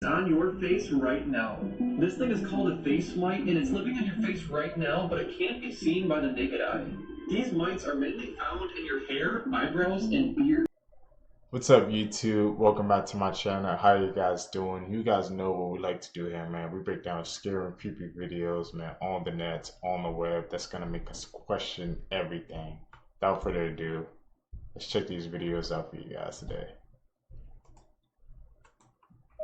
On your face right now. This thing is called a face mite, and it's living on your face right now, but it can't be seen by the naked eye. These mites are mainly found in your hair, eyebrows, and beard. What's up, YouTube? Welcome back to my channel. How you guys doing? You guys know what we like to do here, man. We break down scary and creepy videos, man, on the net, on the web. That's gonna make us question everything. Without further ado, let's check these videos out for you guys today.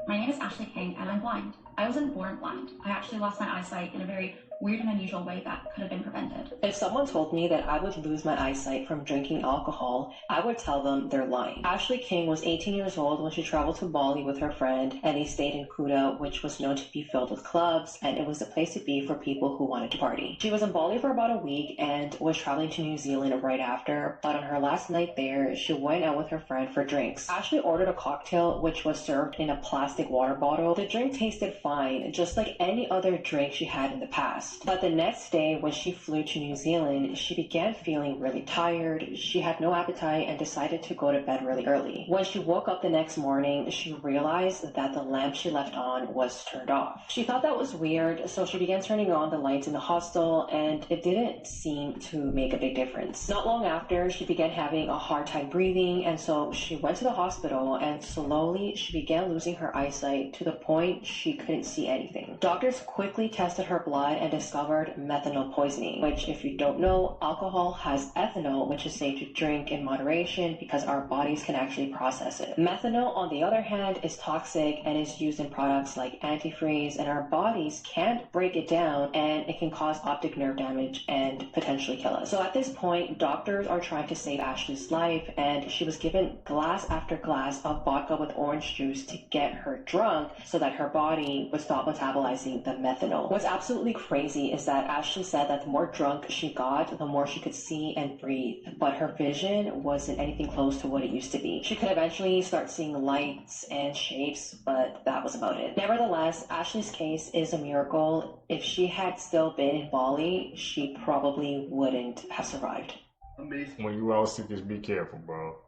My name is Ashley King and I'm blind. I wasn't born blind. I actually lost my eyesight in a very weird and unusual way that could have been prevented. If someone told me that I would lose my eyesight from drinking alcohol, I would tell them they're lying. Ashley King was 18 years old when she traveled to Bali with her friend, and they stayed in Kuta, which was known to be filled with clubs, and it was the place to be for people who wanted to party. She was in Bali for about a week and was traveling to New Zealand right after, but on her last night there, she went out with her friend for drinks. Ashley ordered a cocktail, which was served in a plastic water bottle. The drink tasted fine, just like any other drink she had in the past. But the next day, when she flew to New Zealand, she began feeling really tired. She had no appetite and decided to go to bed really early. When she woke up the next morning, she realized that the lamp she left on was turned off. She thought that was weird, so she began turning on the lights in the hostel, and it didn't seem to make a big difference. Not long after, she began having a hard time breathing, and so she went to the hospital, and slowly she began losing her eyesight to the point she couldn't see anything. Doctors quickly tested her blood and discovered methanol poisoning, which, if you don't know, alcohol has ethanol, which is safe to drink in moderation because our bodies can actually process it. Methanol, on the other hand, is toxic and is used in products like antifreeze, and our bodies can't break it down, and it can cause optic nerve damage and potentially kill us. So at this point, doctors are trying to save Ashley's life, and she was given glass after glass of vodka with orange juice to get her drunk so that her body would stop metabolizing the methanol. What's absolutely crazy is that Ashley said that the more drunk she got, the more she could see and breathe, but her vision wasn't anything close to what it used to be. She could eventually start seeing lights and shapes, but that was about it. Nevertheless, Ashley's case is a miracle. If she had still been in Bali, she probably wouldn't have survived. Amazing. When you all see this, be careful, bro.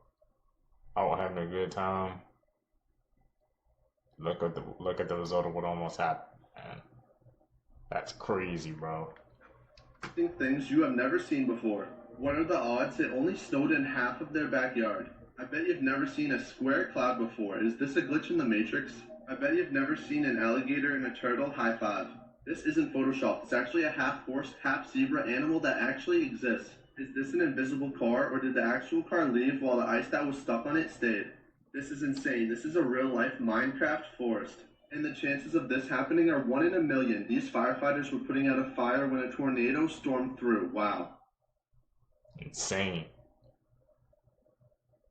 I was having a good time. Look at the result of what almost happened, man. That's crazy, bro. Things you have never seen before. What are the odds it only snowed in half of their backyard? I bet you've never seen a square cloud before. Is this a glitch in the Matrix? I bet you've never seen an alligator and a turtle high five. This isn't photoshopped. It's actually a half horse, half zebra animal that actually exists. Is this an invisible car, or did the actual car leave while the ice that was stuck on it stayed? This is insane. This is a real-life Minecraft forest. And the chances of this happening are 1 in a million. These firefighters were putting out a fire when a tornado stormed through. Wow. Insane.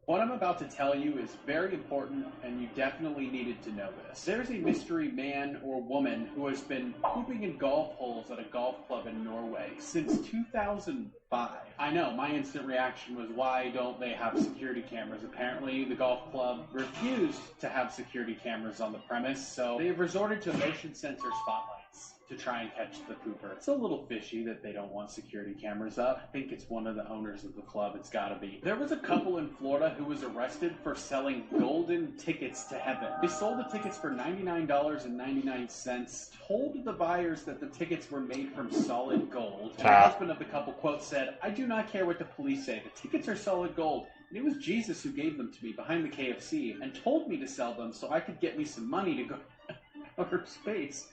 What I'm about to tell you is very important, and you definitely needed to know this. There's a mystery man or woman who has been pooping in golf holes at a golf club in Norway since 2005. I know, my instant reaction was, why don't they have security cameras? Apparently, the golf club refused to have security cameras on the premise, so they have resorted to motion sensor spotlights to try and catch the pooper. It's a little fishy that they don't want security cameras up. I think it's one of the owners of the club. It's gotta be. There was a couple in Florida who was arrested for selling golden tickets to heaven. They sold the tickets for $99.99, told the buyers that the tickets were made from solid gold. And the husband of the couple, quote, said, "I do not care what the police say. The tickets are solid gold. And it was Jesus who gave them to me behind the KFC and told me to sell them so I could get me some money to go outer space."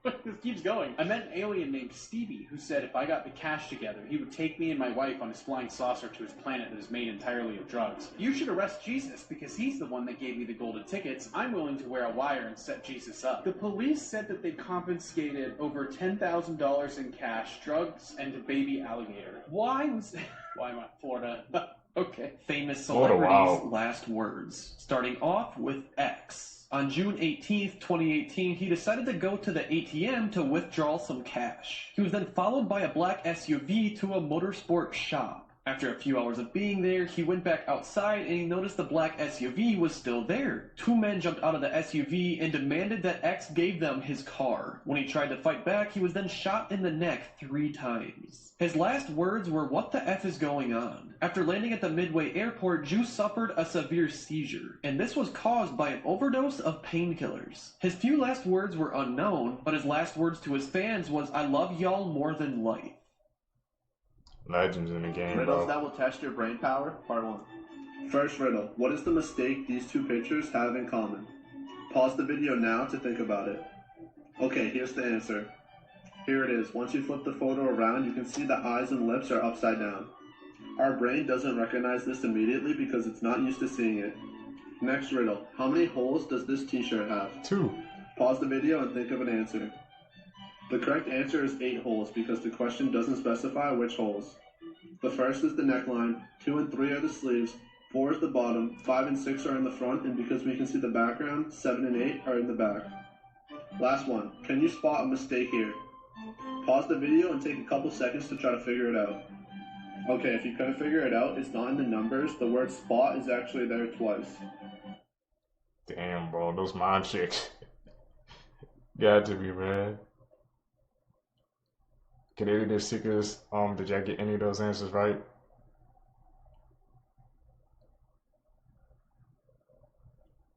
This keeps going. I met an alien named Stevie who said if I got the cash together, he would take me and my wife on his flying saucer to his planet that is made entirely of drugs. You should arrest Jesus because he's the one that gave me the golden tickets. I'm willing to wear a wire and set Jesus up. The police said that they confiscated over $10,000 in cash, drugs, and a baby alligator. Why am I Florida? Okay. Famous celebrities' last words. Starting off with X. On June 18th, 2018, he decided to go to the ATM to withdraw some cash. He was then followed by a black SUV to a motorsport shop. After a few hours of being there, he went back outside and he noticed the black SUV was still there. Two men jumped out of the SUV and demanded that X gave them his car. When he tried to fight back, he was then shot in the neck 3 times. His last words were, "What the F is going on?" After landing at the Midway airport, Juice suffered a severe seizure, and this was caused by an overdose of painkillers. His few last words were unknown, but his last words to his fans was, "I love y'all more than life." Legends in the game, Riddles bro. that will test your brain power, part 1. First riddle. What is the mistake these 2 pictures have in common? Pause the video now to think about it. Okay, here's the answer. Here it is. Once you flip the photo around, you can see the eyes and lips are upside down. Our brain doesn't recognize this immediately because it's not used to seeing it. Next riddle. How many holes does this t-shirt have? 2. Pause the video and think of an answer. The correct answer is 8 holes because the question doesn't specify which holes. The first is the neckline, 2 and 3 are the sleeves, 4 is the bottom, 5 and 6 are in the front, and because we can see the background, 7 and 8 are in the back. Last one. Can you spot a mistake here? Pause the video and take a couple seconds to try to figure it out. Okay, if you couldn't figure it out, it's not in the numbers. The word spot is actually there twice. Damn, bro, those mind tricks. Got to be, man. Can any of their seekers, did y'all get any of those answers right?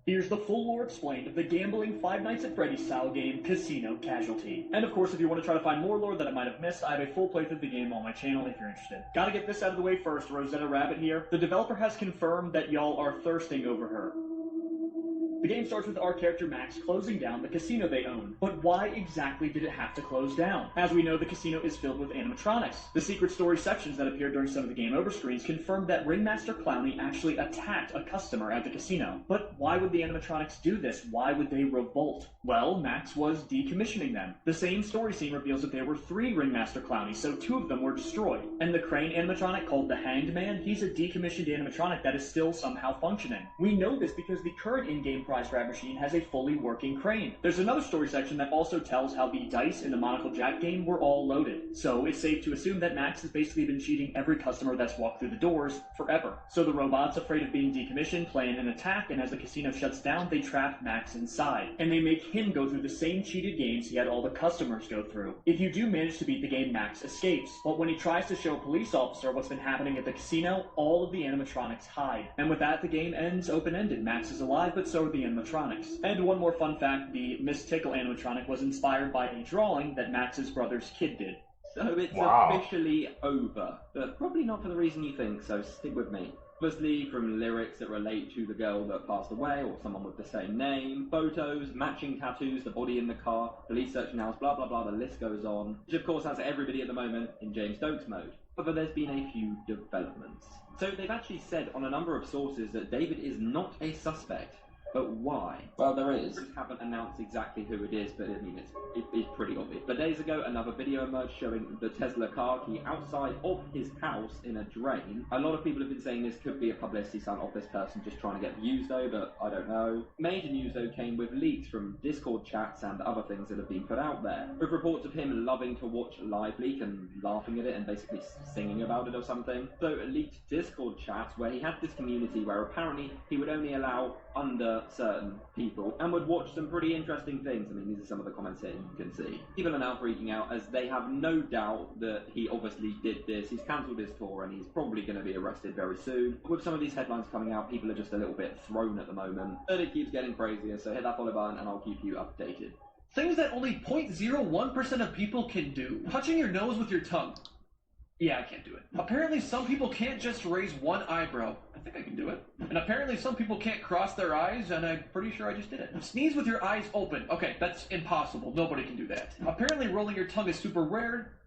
Here's the full lore explained of the gambling Five Nights at Freddy's style game, Casino Casualty. And of course, if you want to try to find more lore that I might have missed, I have a full playthrough of the game on my channel if you're interested. Gotta get this out of the way first, Rosetta Rabbit here. The developer has confirmed that y'all are thirsting over her. The game starts with our character Max closing down the casino they own. But why exactly did it have to close down? As we know, the casino is filled with animatronics. The secret story sections that appeared during some of the game over screens confirmed that Ringmaster Clowney actually attacked a customer at the casino. But why would the animatronics do this? Why would they revolt? Well, Max was decommissioning them. The same story scene reveals that there were 3 Ringmaster Clowneys, so 2 of them were destroyed. And the crane animatronic called the Hanged Man, he's a decommissioned animatronic that is still somehow functioning. We know this because the current in-game prize grab machine has a fully working crane. There's another story section that also tells how the dice in the Monocle Jack game were all loaded. So it's safe to assume that Max has basically been cheating every customer that's walked through the doors forever. So the robots, afraid of being decommissioned, plan an attack, and as the casino shuts down, they trap Max inside. And they make him go through the same cheated games he had all the customers go through. If you do manage to beat the game, Max escapes. But when he tries to show a police officer what's been happening at the casino, all of the animatronics hide. And with that, the game ends open-ended. Max is alive, but so are the animatronics. And one more fun fact, the Miss Tickle animatronic was inspired by a drawing that Max's brother's kid did. So it's Wow. officially over, but probably not for the reason you think, so stick with me. Obviously from lyrics that relate to the girl that passed away or someone with the same name, photos, matching tattoos, the body in the car, police searching house, blah blah blah, the list goes on. Which of course has everybody at the moment in James Stokes mode. However, there's been a few developments. So they've actually said on a number of sources that David is not a suspect. But why? Well, there is. They haven't announced exactly who it is, but I mean, it's pretty obvious. But days ago, another video emerged showing the Tesla car key outside of his house in a drain. A lot of people have been saying this could be a publicity stunt of this person just trying to get views though, but I don't know. Major news though came with leaks from Discord chats and other things that have been put out there, with reports of him loving to watch Live Leak and laughing at it and basically singing about it or something. So leaked Discord chats where he had this community where apparently he would only allow under certain people and would watch some pretty interesting things. I mean, these are some of the comments here you can see. People are now freaking out as they have no doubt that he obviously did this. He's cancelled his tour and he's probably going to be arrested very soon. With some of these headlines coming out, people are just a little bit thrown at the moment. But it keeps getting crazier, so hit that follow button and I'll keep you updated. Things that only 0.01% of people can do. Touching your nose with your tongue. Yeah, I can't do it. Apparently some people can't just raise one eyebrow. I think I can do it. And apparently some people can't cross their eyes, and I'm pretty sure I just did it. Sneeze with your eyes open. Okay, that's impossible. Nobody can do that. Apparently rolling your tongue is super rare.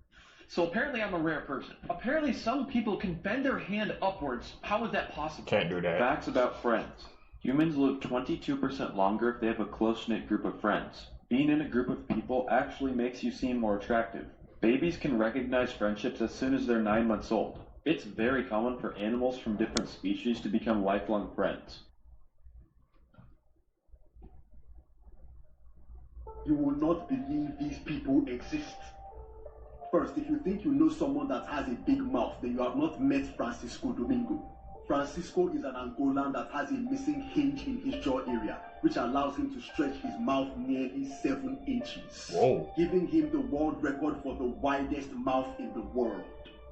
So apparently I'm a rare person. Apparently some people can bend their hand upwards. How is that possible? Can't do that. Facts about friends. Humans live 22% longer if they have a close-knit group of friends. Being in a group of people actually makes you seem more attractive. Babies can recognize friendships as soon as they're 9 months old. It's very common for animals from different species to become lifelong friends. You will not believe these people exist. First, if you think you know someone that has a big mouth, then you have not met Francisco Domingo. Francisco is an Angolan that has a missing hinge in his jaw area, which allows him to stretch his mouth nearly 7 inches, giving him the world record for the widest mouth in the world.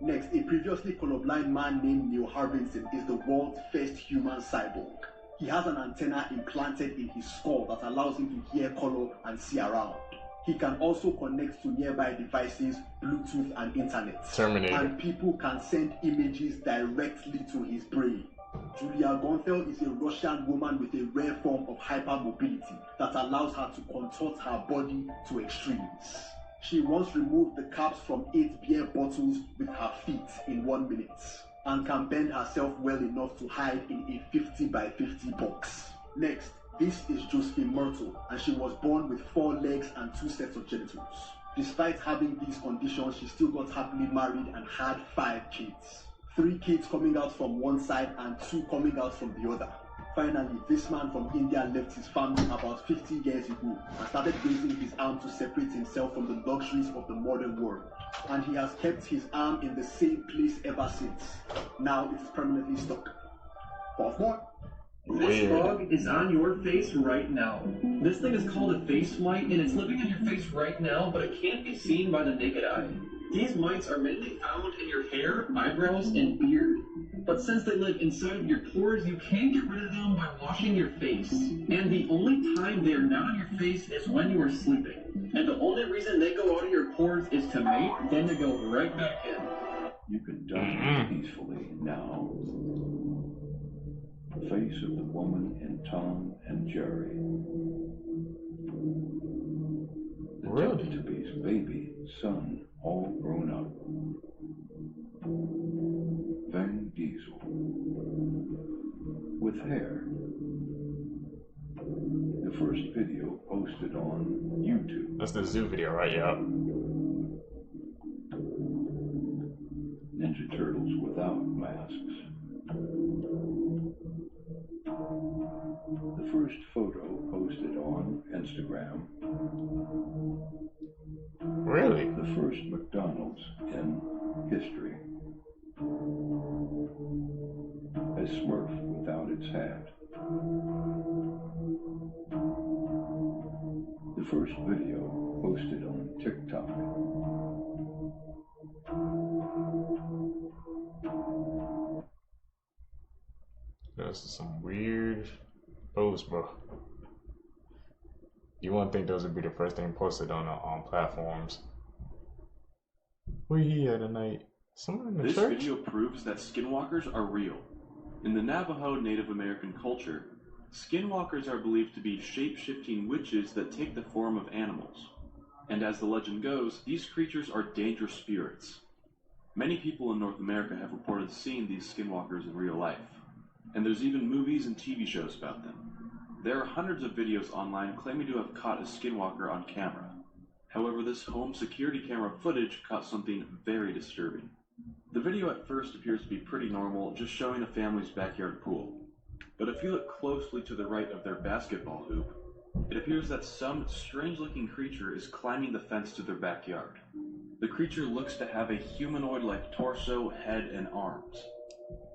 Next, a previously colorblind man named Neil Harbinson is the world's first human cyborg. He has an antenna implanted in his skull that allows him to hear color and see around. He can also connect to nearby devices, Bluetooth and internet. Terminator. And people can send images directly to his brain. Julia Gonfel is a Russian woman with a rare form of hypermobility that allows her to contort her body to extremes. She once removed the caps from 8 beer bottles with her feet in 1 minute and can bend herself well enough to hide in a 50 by 50 box. Next, this is Josephine Myrtle, and she was born with 4 legs and 2 sets of genitals. Despite having these conditions, she still got happily married and had 5 kids. 3 kids coming out from one side and 2 coming out from the other. Finally, this man from India left his family about 50 years ago and started raising his arm to separate himself from the luxuries of the modern world. And he has kept his arm in the same place ever since. Now it is permanently stuck. Puff one. This bug is on your face right now. This thing is called a face mite, and it's living on your face right now, but it can't be seen by the naked eye. These mites are mainly found in your hair, eyebrows, and beard. But since they live inside of your pores, you can get rid of them by washing your face. And the only time they are not on your face is when you are sleeping. And the only reason they go out of your pores is to mate, then to go right back in. You can die peacefully now. The face of the woman in Tom and Jerry. The Teletubbies' baby son, all grown up. Vin Diesel. With hair. The first video posted on YouTube. That's the zoo video, right? Yeah. Ninja Turtles without masks. The first photo posted on Instagram. Really? The first McDonald's in history. A Smurf without its hat. The first video posted on TikTok. Those are some weird posts, bro. You wouldn't think those would be the first thing posted on platforms. Where he at tonight? Someone in the This church? video proves that skinwalkers are real. In the Navajo Native American culture, skinwalkers are believed to be shape-shifting witches that take the form of animals. And as the legend goes, these creatures are dangerous spirits. Many people in North America have reported seeing these skinwalkers in real life. And there's even movies and TV shows about them. There are hundreds of videos online claiming to have caught a skinwalker on camera. However, this home security camera footage caught something very disturbing. The video at first appears to be pretty normal, just showing a family's backyard pool. But if you look closely to the right of their basketball hoop, it appears that some strange-looking creature is climbing the fence to their backyard. The creature looks to have a humanoid-like torso, head, and arms.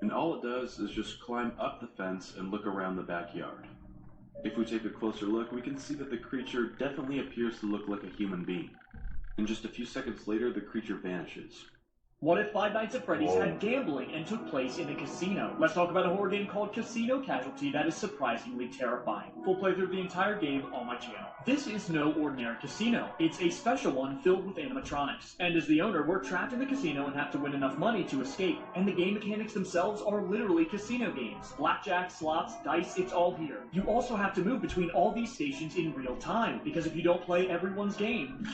And all it does is just climb up the fence and look around the backyard. If we take a closer look, we can see that the creature definitely appears to look like a human being. And just a few seconds later, the creature vanishes. What if Five Nights at Freddy's had gambling and took place in a casino? Let's talk about a horror game called Casino Casualty that is surprisingly terrifying. Full playthrough of the entire game on my channel. This is no ordinary casino. It's a special one filled with animatronics. And as the owner, we're trapped in the casino and have to win enough money to escape. And the game mechanics themselves are literally casino games. Blackjack, slots, dice, it's all here. You also have to move between all these stations in real time, because if you don't play everyone's game...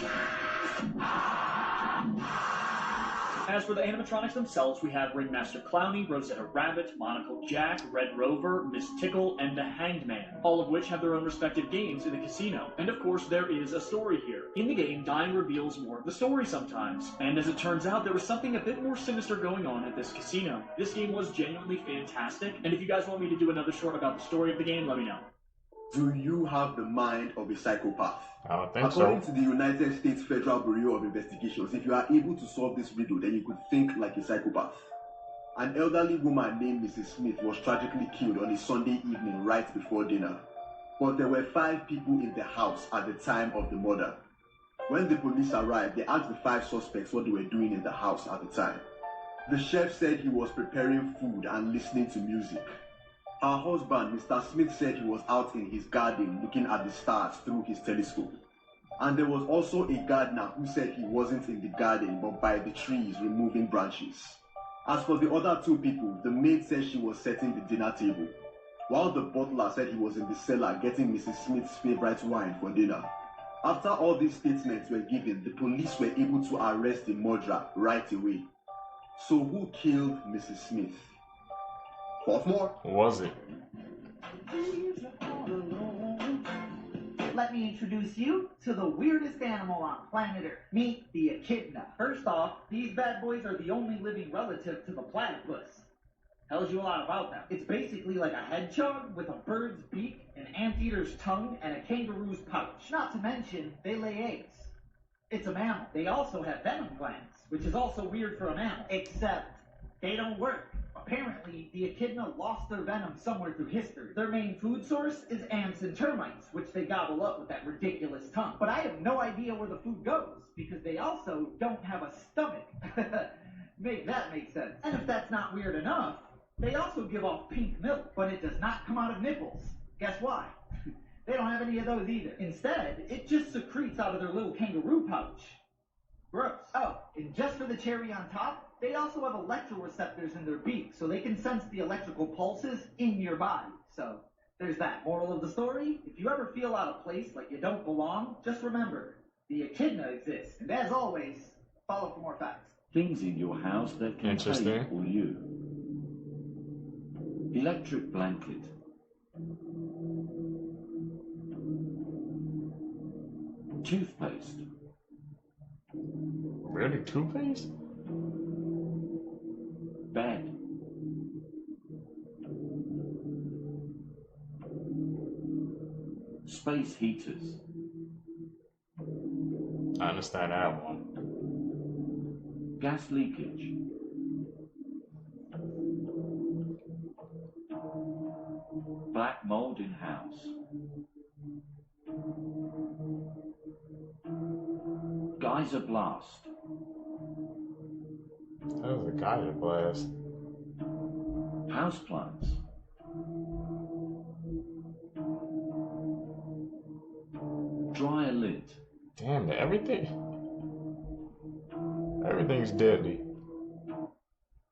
As for the animatronics themselves, we have Ringmaster Clowny, Rosetta Rabbit, Monocle Jack, Red Rover, Miss Tickle, and the Hanged Man, all of which have their own respective games in the casino. And of course, there is a story here. In the game, dying reveals more of the story sometimes. And as it turns out, there was something a bit more sinister going on at this casino. This game was genuinely fantastic, and if you guys want me to do another short about the story of the game, let me know. Do you have the mind of a psychopath? I don't think According so. to the United States Federal Bureau of Investigations, if you are able to solve this riddle, then you could think like a psychopath. An elderly woman named Mrs. Smith was tragically killed on a Sunday evening right before dinner. But there were 5 people in the house at the time of the murder. When the police arrived, they asked the 5 suspects what they were doing in the house at the time. The chef said he was preparing food and listening to music. Her husband, Mr. Smith, said he was out in his garden looking at the stars through his telescope. And there was also a gardener who said he wasn't in the garden but by the trees removing branches. As for the other 2 people, the maid said she was setting the dinner table, while the butler said he was in the cellar getting Mrs. Smith's favorite wine for dinner. After all these statements were given, the police were able to arrest the murderer right away. So who killed Mrs. Smith? 4 more. Who was it? Let me introduce you to the weirdest animal on planet Earth. Meet the echidna. First off, these bad boys are the only living relative to the platypus. Tells you a lot about them. It's basically like a hedgehog with a bird's beak, an anteater's tongue, and a kangaroo's pouch. Not to mention, they lay eggs. It's a mammal. They also have venom glands, which is also weird for a mammal. Except, they don't work. Apparently, the echidna lost their venom somewhere through history. Their main food source is ants and termites, which they gobble up with that ridiculous tongue. But I have no idea where the food goes, because they also don't have a stomach. Make that make sense. And if that's not weird enough, they also give off pink milk, but it does not come out of nipples. Guess why? They don't have any of those either. Instead, it just secretes out of their little kangaroo pouch. Gross. Oh, and just for the cherry on top, they also have electroreceptors in their beak, so they can sense the electrical pulses in your body. So, there's that. Moral of the story, if you ever feel out of place, like you don't belong, just remember, the echidna exists. And as always, follow for more facts. Things in your house that can pay for you. Electric blanket. Toothpaste. Really? Toothpaste? Bed. Space heaters. I understand that one. Gas leakage. Black mold in house. Geyser blast. That was a geyser blast. Houseplants. Dryer lint. Damn, everything's deadly.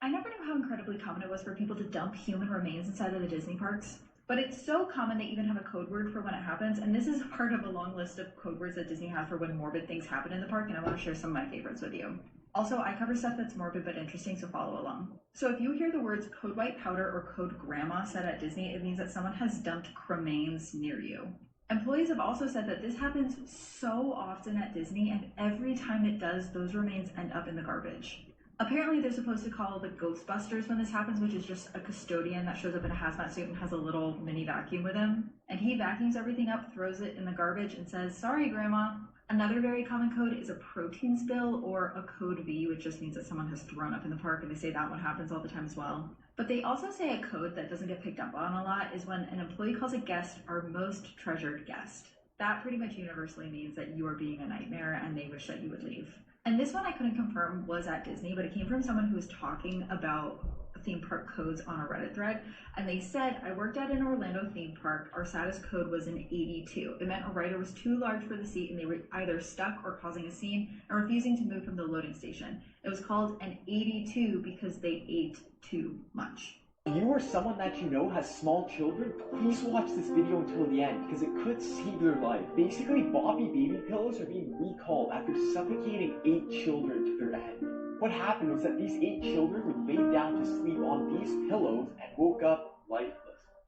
I never knew how incredibly common it was for people to dump human remains inside of the Disney parks. But it's so common they even have a code word for when it happens, and this is part of a long list of code words that Disney has for when morbid things happen in the park, and I want to share some of my favorites with you. Also, I cover stuff that's morbid but interesting, so follow along. So if you hear the words code white powder or code grandma said at Disney, it means that someone has dumped cremains near you. Employees have also said that this happens so often at Disney, and every time it does, those remains end up in the garbage. Apparently, they're supposed to call the Ghostbusters when this happens, which is just a custodian that shows up in a hazmat suit and has a little mini vacuum with him. And he vacuums everything up, throws it in the garbage, and says, "Sorry, Grandma." Another very common code is a protein spill, or a code V, which just means that someone has thrown up in the park, and they say that one happens all the time as well. But they also say a code that doesn't get picked up on a lot is when an employee calls a guest our most treasured guest. That pretty much universally means that you are being a nightmare and they wish that you would leave. And this one I couldn't confirm was at Disney, but it came from someone who was talking about theme park codes on a Reddit thread, and they said, "I worked at an Orlando theme park. Our saddest code was an 82. It meant a rider was too large for the seat and they were either stuck or causing a scene and refusing to move from the loading station. It was called an 82 because they ate too much." If you or someone that you know has small children, please watch this video until the end because it could save their life. Basically, Boppy baby pillows are being recalled after suffocating 8 children to their end. What happened was that these 8 children were laid down to sleep on these pillows and woke up lifeless.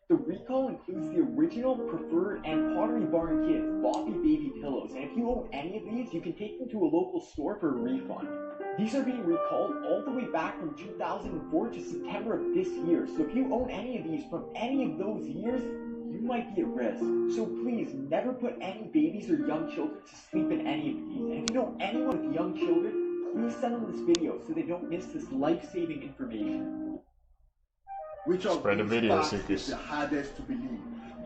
The recall includes the original, preferred, and Pottery Barn Kids Boppy baby pillows, and if you own any of these, you can take them to a local store for a refund. These are being recalled all the way back from 2004 to September of this year, so if you own any of these from any of those years, you you might be at risk. So please, never put any babies or young children to sleep in any of these. And if you know anyone with young children, please send them this video so they don't miss this life-saving information. Which of Spread the these video, facts Seekers. is the hardest to believe?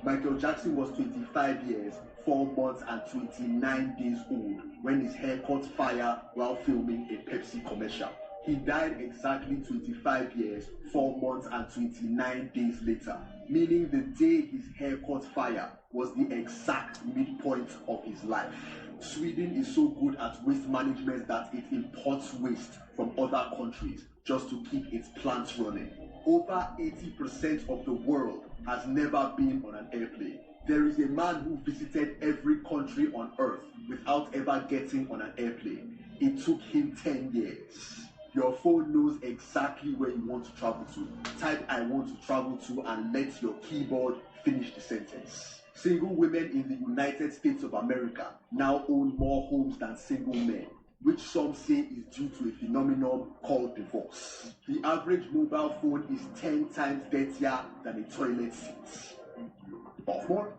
Michael Jackson was 25 years, 4 months and 29 days old when his hair caught fire while filming a Pepsi commercial. He died exactly 25 years, 4 months and 29 days later, meaning the day his hair caught fire was the exact midpoint of his life. Sweden is so good at waste management that it imports waste from other countries just to keep its plants running. Over 80% of the world has never been on an airplane. There is a man who visited every country on earth without ever getting on an airplane. It took him 10 years. Your phone knows exactly where you want to travel to. Type I want to travel to and let your keyboard finish the sentence. Single women in the United States of America now own more homes than single men, which some say is due to a phenomenon called divorce. The average mobile phone is 10 times dirtier than a toilet seat. More?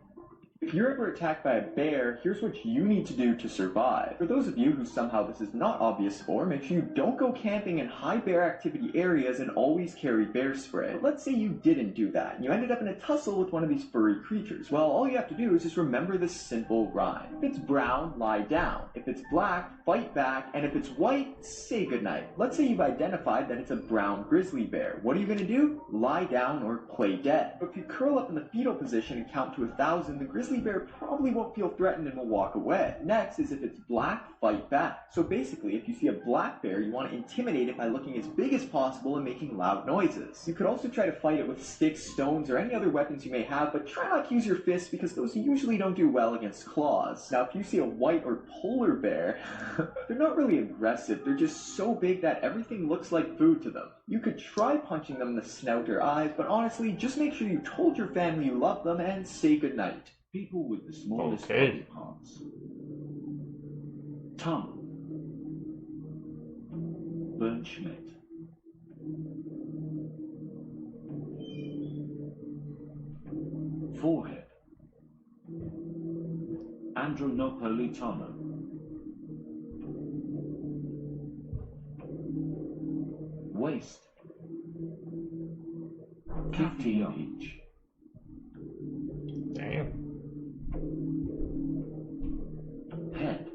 If you're ever attacked by a bear, here's what you need to do to survive. For those of you who somehow this is not obvious for, make sure you don't go camping in high bear activity areas and always carry bear spray. But let's say you didn't do that, and you ended up in a tussle with one of these furry creatures. Well, all you have to do is just remember this simple rhyme. If it's brown, lie down. If it's black, fight back. And if it's white, say goodnight. Let's say you've identified that it's a brown grizzly bear. What are you gonna do? Lie down or play dead. But if you curl up in the fetal position and count to 1,000, the grizzly bear probably won't feel threatened and will walk away. Next is if it's black, fight back. So basically, if you see a black bear, you want to intimidate it by looking as big as possible and making loud noises. You could also try to fight it with sticks, stones, or any other weapons you may have, but try not to use your fists because those usually don't do well against claws. Now, if you see a white or polar bear, they're not really aggressive. They're just so big that everything looks like food to them. You could try punching them in the snout or eyes, but honestly, just make sure you told your family you love them and say goodnight. People with the smallest body parts. Tongue. Bernschmidt. Forehead. Andronopolitano. Waist. 15 each. Damn. Head.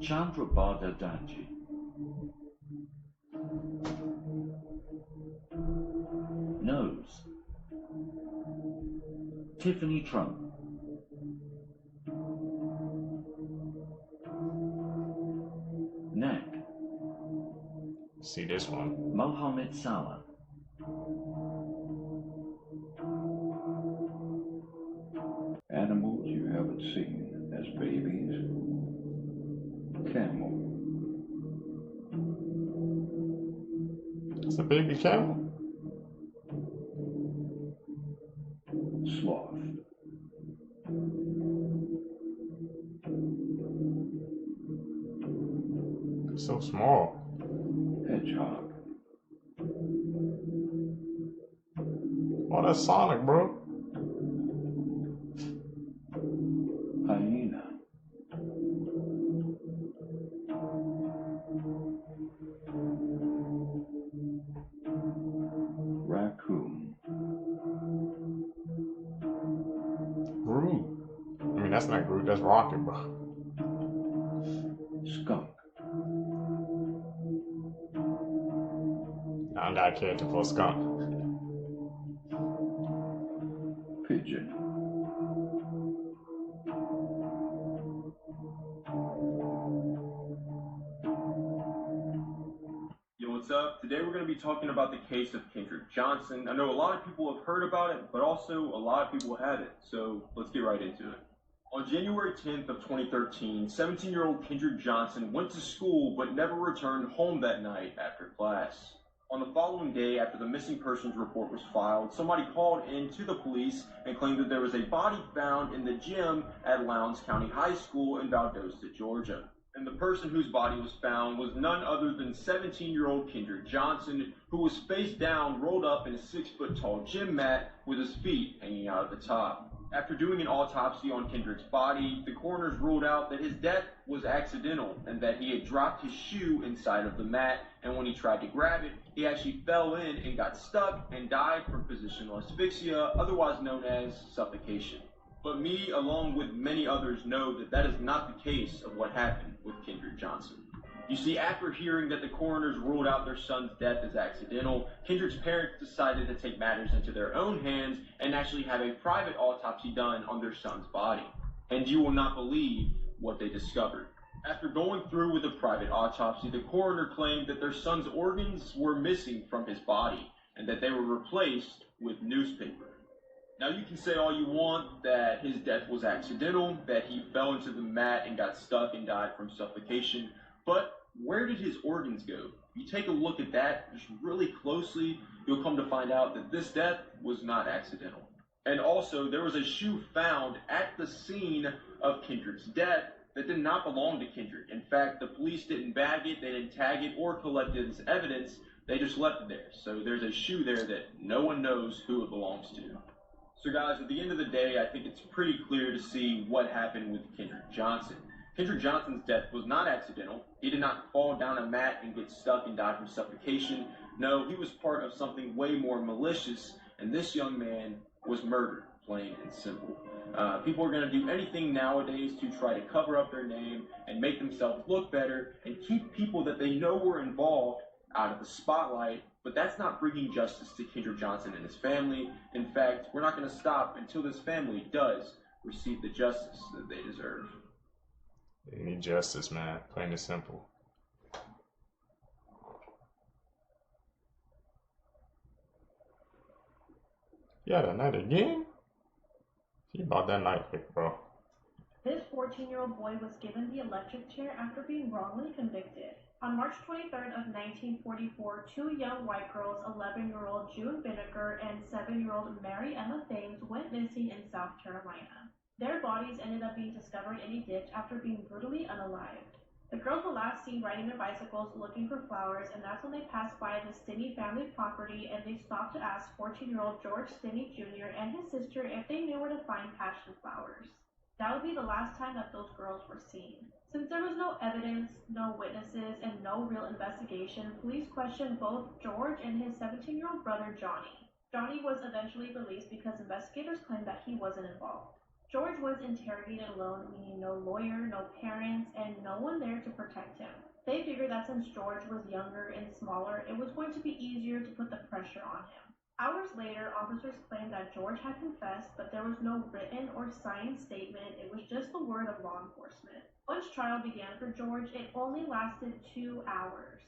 Chandrabada Danji. Nose. Tiffany Trump. Neck. See this one. Mohammed Salah. Animals you haven't seen as babies. Camel. It's a baby camel. Sloth. So small. Hedgehog. Oh, that's Sonic, bro. Hyena. Raccoon. Groot. I mean, that's not Groot, that's Rocket, bro. Skunk. I got a character for a skunk. Pigeon. Yo, what's up? Today we're going to be talking about the case of Kendrick Johnson. I know a lot of people have heard about it, but also a lot of people haven't. So let's get right into it. On January 10th of 2013, 17-year-old Kendrick Johnson went to school but never returned home that night after class. On the following day, after the missing persons report was filed, somebody called in to the police and claimed that there was a body found in the gym at Lowndes County High School in Valdosta, Georgia. And the person whose body was found was none other than 17-year-old Kendrick Johnson, who was face down, rolled up in a 6-foot-tall gym mat with his feet hanging out at the top. After doing an autopsy on Kendrick's body, the coroners ruled out that his death was accidental and that he had dropped his shoe inside of the mat, and when he tried to grab it, he actually fell in and got stuck and died from positional asphyxia, otherwise known as suffocation. But me, along with many others, know that that is not the case of what happened with Kendrick Johnson. You see, after hearing that the coroners ruled out their son's death as accidental, Kendrick's parents decided to take matters into their own hands and actually have a private autopsy done on their son's body. And you will not believe what they discovered. After going through with a private autopsy, the coroner claimed that their son's organs were missing from his body and that they were replaced with newspaper. Now you can say all you want that his death was accidental, that he fell into the mat and got stuck and died from suffocation, but where did his organs go? If you take a look at that just really closely, you'll come to find out that this death was not accidental. And also, there was a shoe found at the scene of Kendrick's death that did not belong to Kendrick. In fact, the police didn't bag it, they didn't tag it, or collect it as evidence, they just left it there. So there's a shoe there that no one knows who it belongs to. So guys, at the end of the day, I think it's pretty clear to see what happened with Kendrick Johnson. Kendrick Johnson's death was not accidental. He did not fall down a mat and get stuck and die from suffocation. No, he was part of something way more malicious, and this young man was murdered, plain and simple. People are going to do anything nowadays to try to cover up their name and make themselves look better and keep people that they know were involved out of the spotlight, but that's not bringing justice to Kendrick Johnson and his family. In fact, we're not going to stop until this family does receive the justice that they deserve. They need justice, man. Plain and simple. Yeah, that night again? He bought that night quick, bro. This 14-year-old boy was given the electric chair after being wrongly convicted. On March 23rd of 1944, two young white girls, 11-year-old June Vinegar and 7-year-old Mary Emma Thames, went missing in South Carolina. Their bodies ended up being discovered in a ditch after being brutally unalived. The girls were last seen riding their bicycles looking for flowers, and that's when they passed by the Stinney family property and they stopped to ask 14-year-old George Stinney Jr. and his sister if they knew where to find passion flowers. That would be the last time that those girls were seen. Since there was no evidence, no witnesses, and no real investigation, police questioned both George and his 17-year-old brother Johnny. Johnny was eventually released because investigators claimed that he wasn't involved. George was interrogated alone, meaning no lawyer, no parents, and no one there to protect him. They figured that since George was younger and smaller, it was going to be easier to put the pressure on him. Hours later, officers claimed that George had confessed, but there was no written or signed statement. It was just the word of law enforcement. Once trial began for George, it only lasted 2 hours.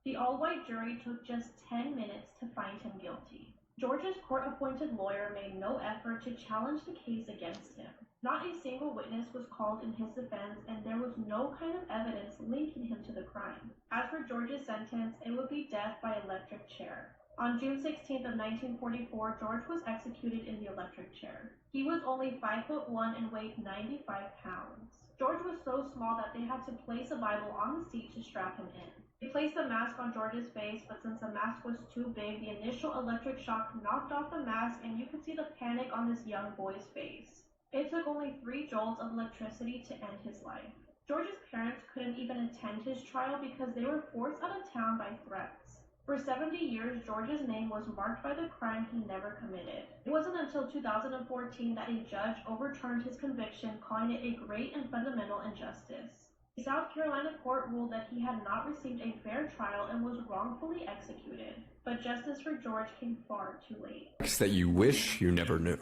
The all-white jury took just 10 minutes to find him guilty. George's court-appointed lawyer made no effort to challenge the case against him. Not a single witness was called in his defense, and there was no kind of evidence linking him to the crime. As for George's sentence, it would be death by electric chair. On June 16th of 1944, George was executed in the electric chair. He was only 5'1" and weighed 95 pounds. George was so small that they had to place a Bible on the seat to strap him in. They placed a mask on George's face, but since the mask was too big, the initial electric shock knocked off the mask, and you could see the panic on this young boy's face. It took only 3 jolts of electricity to end his life. George's parents couldn't even attend his trial because they were forced out of town by threats. For 70 years, George's name was marked by the crime he never committed. It wasn't until 2014 that a judge overturned his conviction, calling it a great and fundamental injustice. The South Carolina court ruled that he had not received a fair trial and was wrongfully executed. But justice for George came far too late. That you wish you never knew.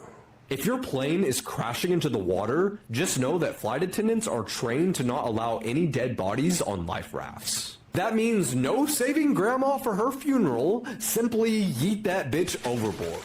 If your plane is crashing into the water, just know that flight attendants are trained to not allow any dead bodies on life rafts. That means no saving grandma for her funeral, simply yeet that bitch overboard.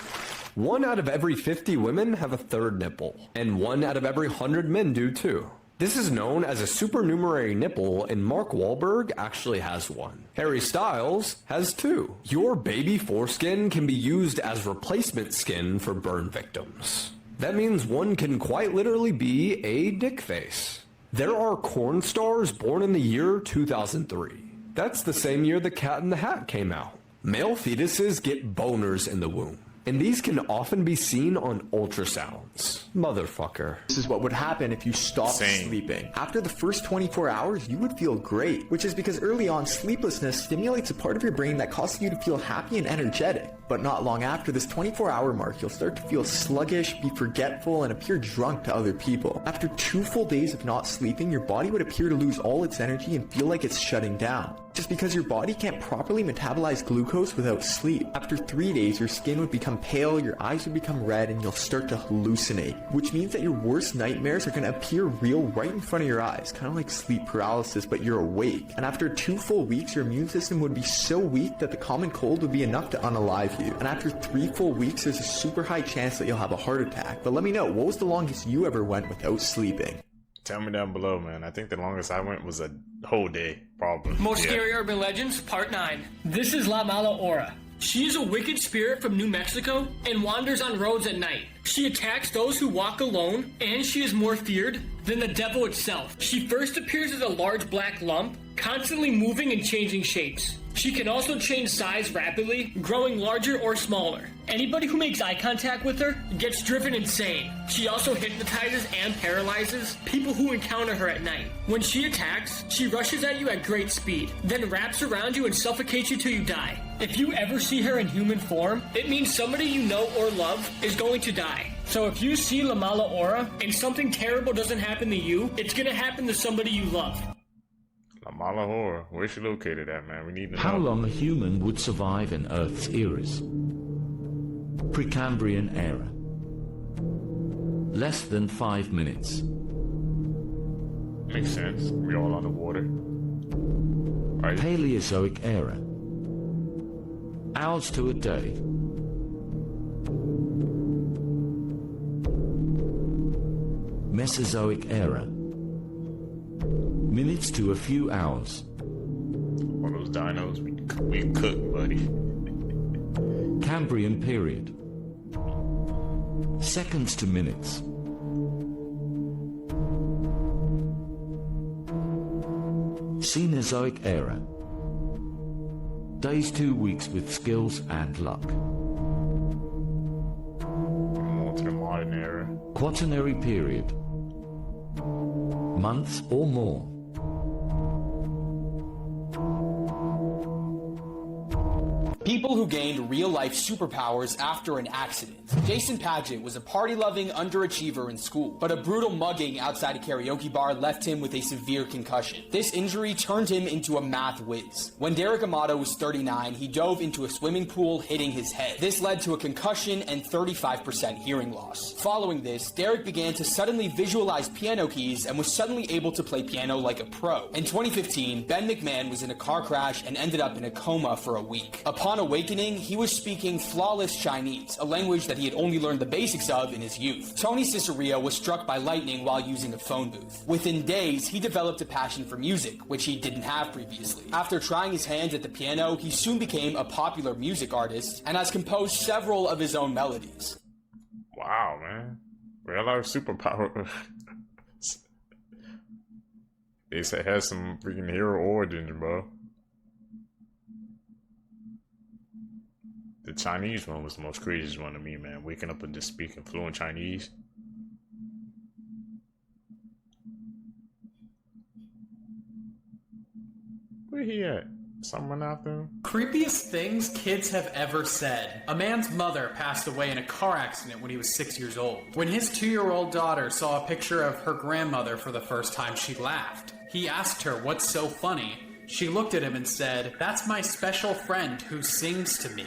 1 out of every 50 women have a third nipple, and 1 out of every 100 men do too. This is known as a supernumerary nipple, and Mark Wahlberg actually has one. Harry Styles has 2. Your baby foreskin can be used as replacement skin for burn victims. That means one can quite literally be a dick face. There are corn stars born in the year 2003. That's the same year The Cat in the Hat came out. Male fetuses get boners in the womb, and these can often be seen on ultrasounds. Motherfucker. This is what would happen if you stopped sleeping. After the first 24 hours, you would feel great, which is because early on, sleeplessness stimulates a part of your brain that causes you to feel happy and energetic. But not long after this 24-hour mark, you'll start to feel sluggish, be forgetful, and appear drunk to other people. After 2 full days of not sleeping, your body would appear to lose all its energy and feel like it's shutting down. Just because your body can't properly metabolize glucose without sleep. After 3 days, your skin would become pale, your eyes would become red, and you'll start to hallucinate. Which means that your worst nightmares are going to appear real right in front of your eyes, kind of like sleep paralysis, but you're awake. And after 2 full weeks, your immune system would be so weak that the common cold would be enough to unalive you. And after 3 full weeks, there's a super high chance that you'll have a heart attack. But let me know, what was the longest you ever went without sleeping? Tell me down below, man. I think the longest I went was a whole day, probably. Most Scary Urban Legends, Part 9. This is La Mala Ora. She is a wicked spirit from New Mexico and wanders on roads at night. She attacks those who walk alone, and she is more feared than the devil itself. She first appears as a large black lump, constantly moving and changing shapes. She can also change size rapidly, growing larger or smaller. Anybody who makes eye contact with her gets driven insane. She also hypnotizes and paralyzes people who encounter her at night. When she attacks, she rushes at you at great speed, then wraps around you and suffocates you till you die. If you ever see her in human form, it means somebody you know or love is going to die. So if you see La Mala Ora and something terrible doesn't happen to you, it's gonna happen to somebody you love. La Mala Ora, where's she located at, man? We need to know. How long a human would survive in Earth's eras? Precambrian era. Less than 5 minutes. Makes sense. We all underwater. Right. Paleozoic era. Hours to a day. Mesozoic era. Minutes to a few hours. One of those dinos we cook, buddy. Cambrian period. Seconds to minutes. Cenozoic era. Days to weeks with skills and luck. More to the modern era. Quaternary period. Months or more. People who gained real-life superpowers after an accident. Jason Padgett was a party-loving underachiever in school, but a brutal mugging outside a karaoke bar left him with a severe concussion. This injury turned him into a math whiz. When Derek Amato was 39, he dove into a swimming pool, hitting his head. This led to a concussion and 35% hearing loss. Following this, Derek began to suddenly visualize piano keys and was suddenly able to play piano like a pro. In 2015, Ben McMahon was in a car crash and ended up in a coma for a week. Upon awakening, he was speaking flawless Chinese, a language that he had only learned the basics of in his youth. Tony Ciceria was struck by lightning while using a phone booth. Within days, he developed a passion for music, which he didn't have previously. After trying his hands at the piano, he soon became a popular music artist and has composed several of his own melodies. Wow, man. Real life superpower. They said it has some freaking hero origins, bro. The Chinese one was the most craziest one to me, man. Waking up and just speaking fluent Chinese. Where he at? Someone out there? Creepiest things kids have ever said. A man's mother passed away in a car accident when he was 6 years old. When his 2-year-old daughter saw a picture of her grandmother for the first time, she laughed. He asked her, "What's so funny?" She looked at him and said, "That's my special friend who sings to me."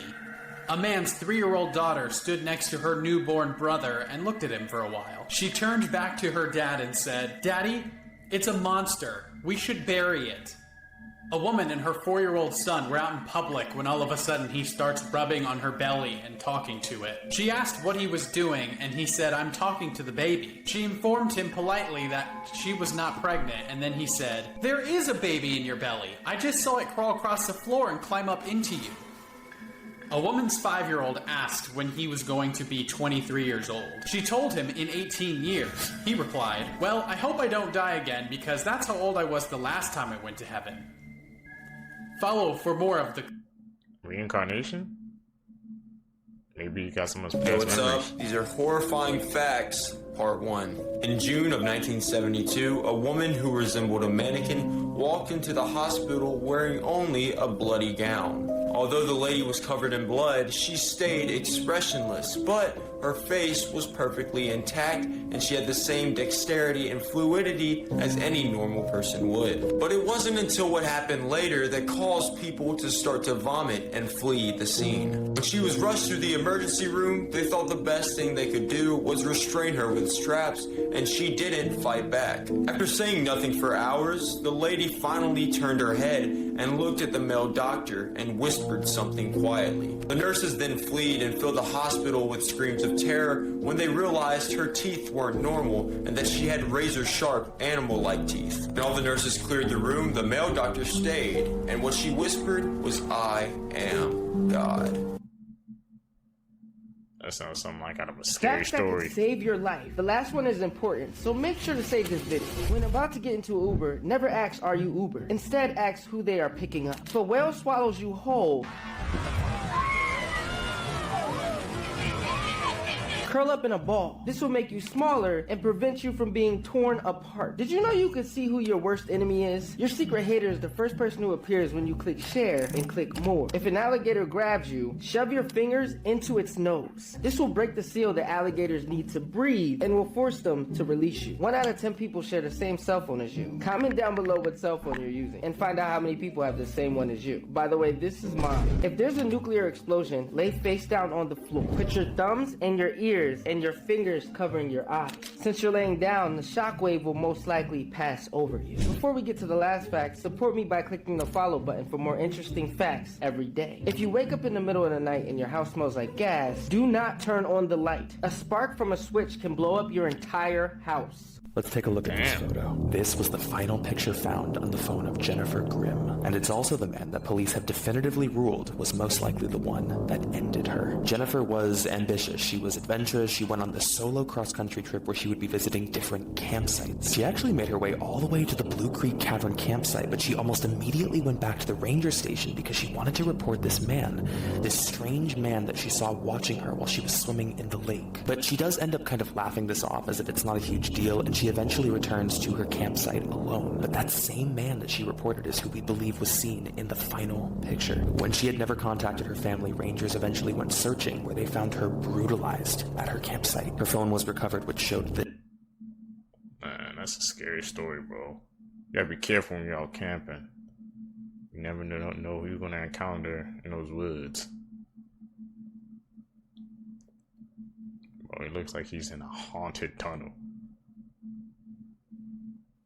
A man's 3-year-old daughter stood next to her newborn brother and looked at him for a while. She turned back to her dad and said, "Daddy, it's a monster. We should bury it." A woman and her 4-year-old son were out in public when all of a sudden he starts rubbing on her belly and talking to it. She asked what he was doing and he said, "I'm talking to the baby." She informed him politely that she was not pregnant and then he said, "There is a baby in your belly. I just saw it crawl across the floor and climb up into you." A woman's 5-year-old asked when he was going to be 23 years old. She told him in 18 years. He replied, "Well, I hope I don't die again because that's how old I was the last time I went to heaven." Follow for more of the reincarnation. Maybe you got someone's Hey, past what's memories. up? These are horrifying facts, part 1. In June of 1972, a woman who resembled a mannequin walked into the hospital wearing only a bloody gown. Although the lady was covered in blood, she stayed expressionless, but her face was perfectly intact and she had the same dexterity and fluidity as any normal person would. But it wasn't until what happened later that caused people to start to vomit and flee the scene. When she was rushed through the emergency room, they thought the best thing they could do was restrain her with straps, and she didn't fight back. After saying nothing for hours, the lady finally turned her head and looked at the male doctor and whispered something quietly. The nurses then fled and filled the hospital with screams of terror when they realized her teeth weren't normal and that she had razor-sharp, animal-like teeth. When all the nurses cleared the room, the male doctor stayed, and what she whispered was, "I am God." That sounds something like out of a scary Facts that story. could save your life. The last one is important, so make sure to save this video. When about to get into an Uber, never ask, "Are you Uber?" Instead, ask who they are picking up. If a whale swallows you whole, curl up in a ball. This will make you smaller and prevent you from being torn apart. Did you know you could see who your worst enemy is? Your secret hater is the first person who appears when you click share and click more. If an alligator grabs you, shove your fingers into its nose. This will break the seal that alligators need to breathe and will force them to release you. 1 out of 10 people share the same cell phone as you. Comment down below what cell phone you're using and find out how many people have the same one as you. By the way, this is mine. If there's a nuclear explosion, lay face down on the floor. Put your thumbs and your ears and your fingers covering your eyes. Since you're laying down, the shockwave will most likely pass over you. Before we get to the last fact, support me by clicking the follow button for more interesting facts every day. If you wake up in the middle of the night and your house smells like gas, do not turn on the light. A spark from a switch can blow up your entire house. Let's take a look at this photo. This was the final picture found on the phone of Jennifer Grimm, and it's also the man that police have definitively ruled was most likely the one that ended her. Jennifer was ambitious, she was adventurous, she went on this solo cross-country trip where she would be visiting different campsites. She actually made her way all the way to the Blue Creek Cavern campsite, but she almost immediately went back to the ranger station because she wanted to report this man, this strange man that she saw watching her while she was swimming in the lake. But she does end up kind of laughing this off as if it's not a huge deal, and she eventually returns to her campsite alone. But that same man that she reported is who we believe was seen in the final picture. When she had never contacted her family, rangers eventually went searching, where they found her brutalized at her campsite. Her phone was recovered, which showed that... Man, that's a scary story, bro. You gotta be careful when you're out camping. You never know who you're gonna encounter in those woods. Bro, it looks like he's in a haunted tunnel.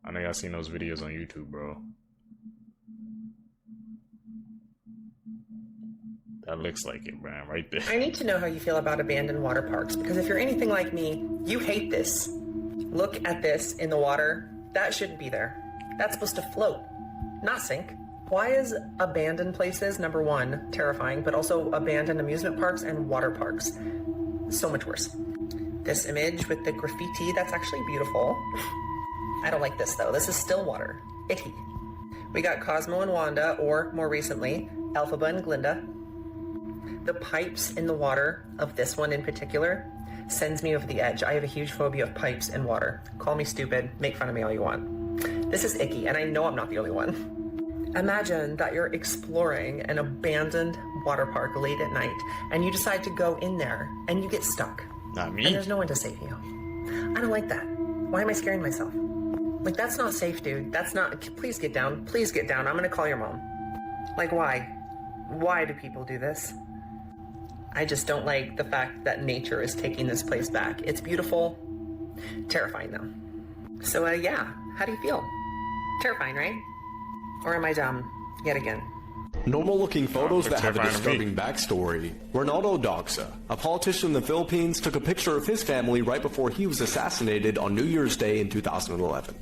I know y'all seen those videos on YouTube, bro. That looks like it, man, right there. I need to know how you feel about abandoned water parks, because if you're anything like me, you hate this. Look at this in the water. That shouldn't be there. That's supposed to float, not sink. Why is abandoned places, number one, terrifying, but also abandoned amusement parks and water parks so much worse? This image with the graffiti, that's actually beautiful. I don't like this though. This is still water. Icky. We got Cosmo and Wanda, or more recently, Elphaba and Glinda. The pipes in the water of this one in particular sends me over the edge. I have a huge phobia of pipes and water. Call me stupid, make fun of me all you want. This is icky, and I know I'm not the only one. Imagine that you're exploring an abandoned water park late at night, and you decide to go in there, and you get stuck. Not me. And there's no one to save you. I don't like that. Why am I scaring myself? Like, that's not safe, dude. That's not... Please get down. Please get down. I'm gonna call your mom. Like, why? Why do people do this? I just don't like the fact that nature is taking this place back. It's beautiful. Terrifying, though. So, yeah. How do you feel? Terrifying, right? Or am I dumb? Yet again. Normal-looking photos that have a disturbing backstory. Ronaldo Doxa, a politician in the Philippines, took a picture of his family right before he was assassinated on New Year's Day in 2011.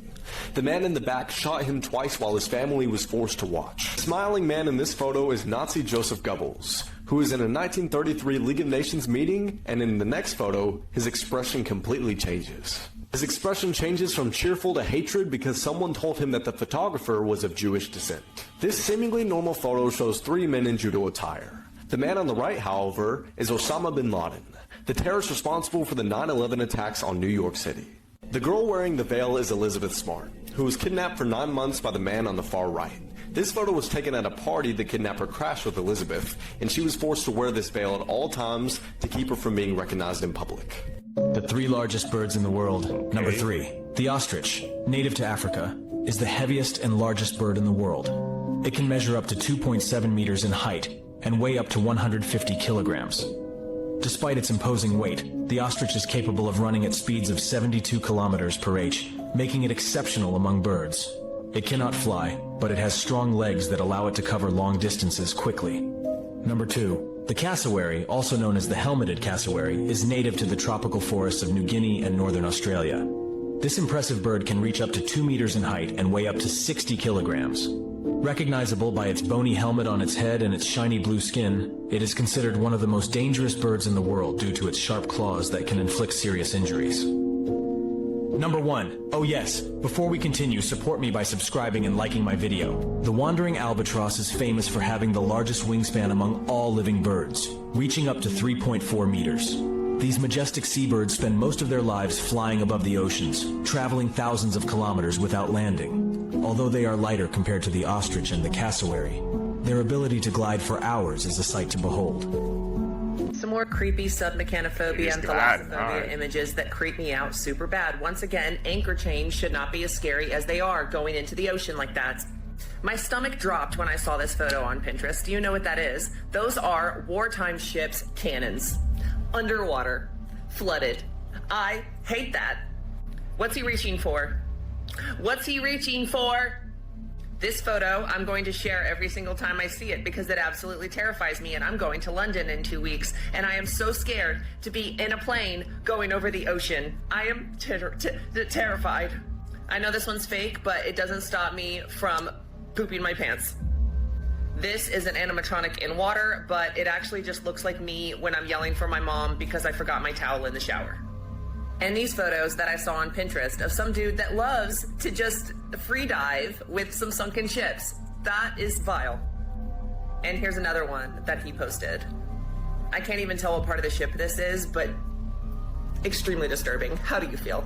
The man in the back shot him twice while his family was forced to watch. The smiling man in this photo is Nazi Joseph Goebbels, who is in a 1933 League of Nations meeting, and in the next photo, his expression completely changes. His expression changes from cheerful to hatred because someone told him that the photographer was of Jewish descent. This seemingly normal photo shows 3 men in judo attire. The man on the right, however, is Osama bin Laden, the terrorist responsible for the 9/11 attacks on New York City. The girl wearing the veil is Elizabeth Smart, who was kidnapped for 9 months by the man on the far right. This photo was taken at a party the kidnapper crashed with Elizabeth, and she was forced to wear this veil at all times to keep her from being recognized in public. The 3 largest birds in the world. Number 3. The ostrich, native to Africa, is the heaviest and largest bird in the world. It can measure up to 2.7 meters in height and weigh up to 150 kilograms. Despite its imposing weight, the ostrich is capable of running at speeds of 72 kilometers per h, making it exceptional among birds. It cannot fly, but it has strong legs that allow it to cover long distances quickly. Number 2. The cassowary, also known as the helmeted cassowary, is native to the tropical forests of New Guinea and northern Australia. This impressive bird can reach up to 2 meters in height and weigh up to 60 kilograms. Recognizable by its bony helmet on its head and its shiny blue skin, it is considered one of the most dangerous birds in the world due to its sharp claws that can inflict serious injuries. Number 1. Oh yes, before we continue, support me by subscribing and liking my video. The wandering albatross is famous for having the largest wingspan among all living birds, reaching up to 3.4 meters. These majestic seabirds spend most of their lives flying above the oceans, traveling thousands of kilometers without landing. Although they are lighter compared to the ostrich and the cassowary, their ability to glide for hours is a sight to behold. Some more creepy submechanophobia and thalassophobia images that creep me out super bad. Once again, anchor chains should not be as scary as they are going into the ocean like that. My stomach dropped when I saw this photo on Pinterest. Do you know what that is? Those are wartime ships' cannons. Underwater. Flooded. I hate that. What's he reaching for? What's he reaching for? This photo I'm going to share every single time I see it because it absolutely terrifies me, and I'm going to London in 2 weeks, and I am so scared to be in a plane going over the ocean. I am terrified. I know this one's fake, but it doesn't stop me from pooping my pants. This is an animatronic in water, but it actually just looks like me when I'm yelling for my mom because I forgot my towel in the shower. And these photos that I saw on Pinterest of some dude that loves to just free dive with some sunken ships. That is vile. And here's another one that he posted. I can't even tell what part of the ship this is, but extremely disturbing. How do you feel?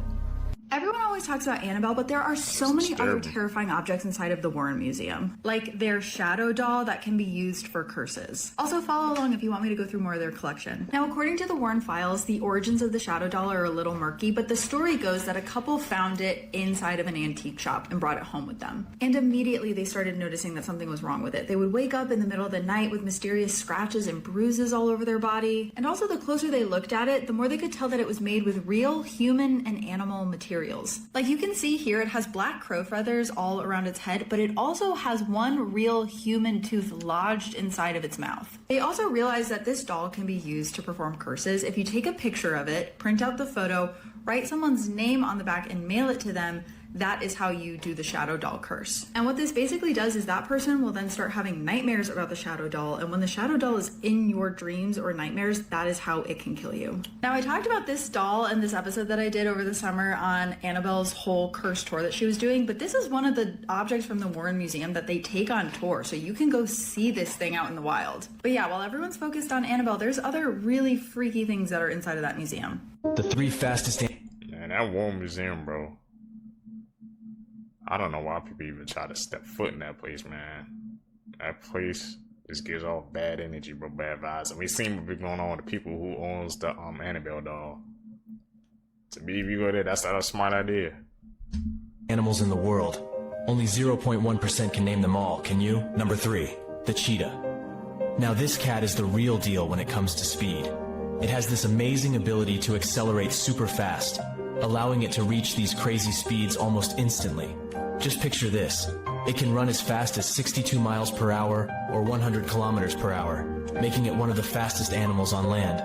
Everyone always talks about Annabelle, but there are so many other terrifying objects inside of the Warren Museum. Like their shadow doll that can be used for curses. Also follow along if you want me to go through more of their collection. Now, according to the Warren files, the origins of the shadow doll are a little murky, but the story goes that a couple found it inside of an antique shop and brought it home with them. And immediately they started noticing that something was wrong with it. They would wake up in the middle of the night with mysterious scratches and bruises all over their body. And also the closer they looked at it, the more they could tell that it was made with real human and animal materials. Like you can see here, it has black crow feathers all around its head, but it also has one real human tooth lodged inside of its mouth. They also realized that this doll can be used to perform curses. If you take a picture of it, print out the photo, write someone's name on the back and mail it to them, that is how you do the shadow doll curse. And what this basically does is that person will then start having nightmares about the shadow doll, and when the shadow doll is in your dreams or nightmares, that is how it can kill you. Now, I talked about this doll in this episode that I did over the summer on Annabelle's whole curse tour that she was doing, but this is one of the objects from the Warren Museum that they take on tour, so you can go see this thing out in the wild. But yeah, while everyone's focused on Annabelle, there's other really freaky things that are inside of that museum. The 3 fastest... Man, that Warren Museum, bro. I don't know why people even try to step foot in that place, man. That place just gives off bad energy, bro, bad vibes. And we seen what be going on with the people who owns the Annabelle doll. To me, if you go there, that's not a smart idea. Animals in the world. Only 0.1% can name them all, can you? Number 3, the cheetah. Now this cat is the real deal when it comes to speed. It has this amazing ability to accelerate super fast, allowing it to reach these crazy speeds almost instantly. Just picture this. It can run as fast as 62 miles per hour or 100 kilometers per hour, making it one of the fastest animals on land.